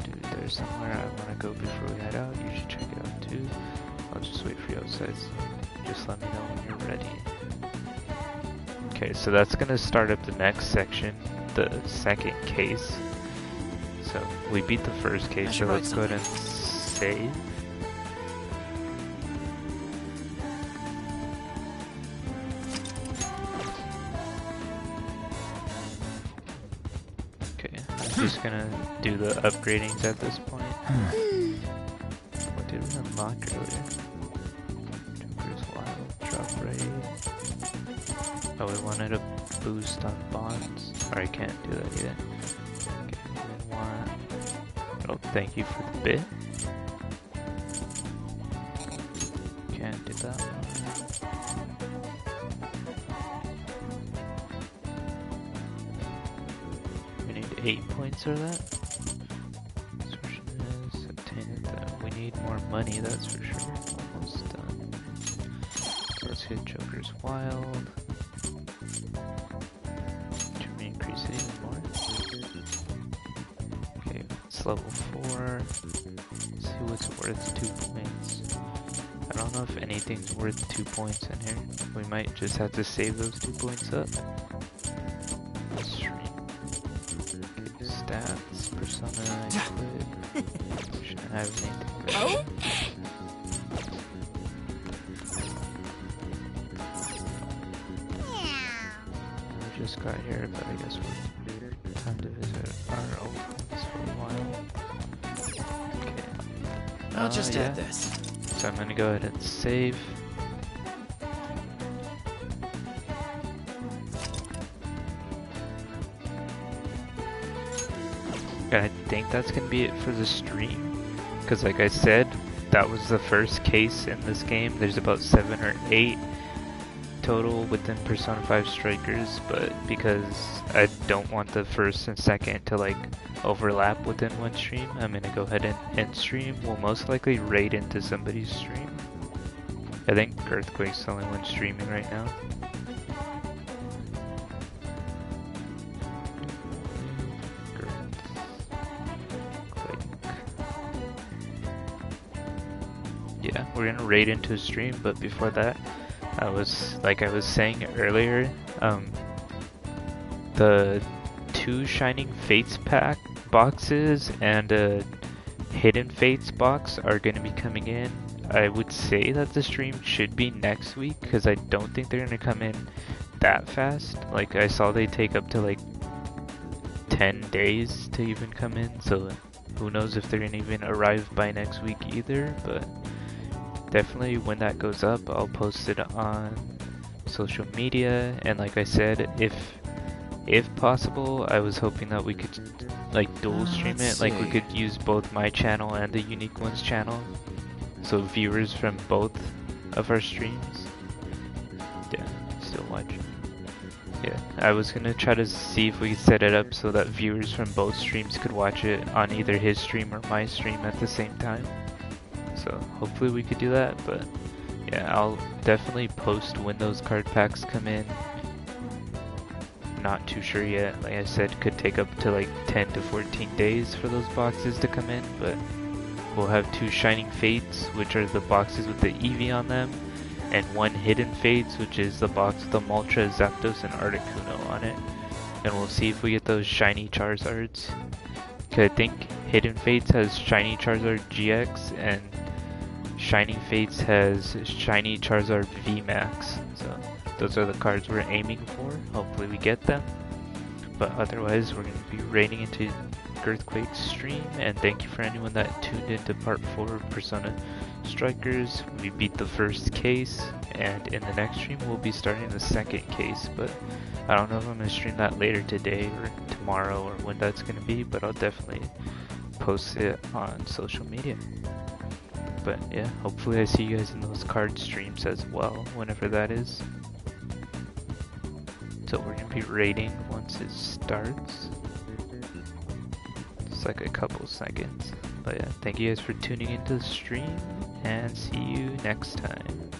Dude, there's somewhere I want to go before we head out. You should check it out too. I'll just wait for you outside. So just let me know when you're ready. Okay, so that's gonna start up the next section. the second case. So we beat the first case, so let's go ahead and save. Okay, I'm just gonna do the upgradings at this point. What did we unlock earlier? Joker's Wild, drop rate. Oh, we wanted a boost on bonds. Or I can't do that yet. Okay, we want... Oh, thank you for the bit. Can't do that one. We need 8 points for that. Description is obtained that we need more money, that's for sure. Almost done. Let's hit Joker's Wild. Should we increase it even more? Okay, it's level 4. Let's see what's worth 2 points. I don't know if anything's worth 2 points in here. We might just have to save those 2 points up. Stats, persona, equip. Shouldn't have anything ready. We just got here, but I guess we're time to visit our old place for a while. Okay. I'll just add this. So I'm gonna go ahead and save. And I think that's gonna be it for the stream, because like I said, that was the first case in this game. There's about 7 or 8 total within Persona 5 Strikers, but because I don't want the first and second to like overlap within one stream, I'm gonna go ahead and end stream. We'll most likely raid into somebody's stream. I think Earthquake's the only one streaming right now. Yeah, we're gonna raid into a stream, but before that, I was saying earlier, the 2 Shining Fates pack boxes and a Hidden Fates box are gonna be coming in. I would say that the stream should be next week, because I don't think they're gonna come in that fast. Like, I saw they take up to like 10 days to even come in, so who knows if they're gonna even arrive by next week either, but definitely when that goes up, I'll post it on social media. And like I said, if possible, I was hoping that we could like dual stream it, like we could use both my channel and the Unique Ones channel, so viewers from both of our streams. Yeah, still watching. Yeah, I was gonna try to see if we could set it up so that viewers from both streams could watch it on either his stream or my stream at the same time. So hopefully we could do that, but yeah, I'll definitely post when those card packs come in. Not too sure yet. Like I said, could take up to like 10 to 14 days for those boxes to come in, but we'll have 2 Shining Fates, which are the boxes with the Eevee on them, and 1 Hidden Fates, which is the box with the Moltres, Zapdos, and Articuno on it. And we'll see if we get those shiny Charizards. Cause I think Hidden Fates has shiny Charizard GX, and Shining Fates has shiny Charizard VMAX. So those are the cards we're aiming for. Hopefully we get them. But otherwise, we're going to be raiding into Earthquake's stream. And thank you for anyone that tuned into part 4 of Persona Strikers. We beat the first case, and in the next stream we'll be starting the second case. But I don't know if I'm going to stream that later today or tomorrow or when that's going to be, but I'll definitely post it on social media. But yeah, hopefully I see you guys in those card streams as well, whenever that is. So we're going to be raiding once it starts. It's like a couple seconds. But yeah, thank you guys for tuning into the stream, and see you next time.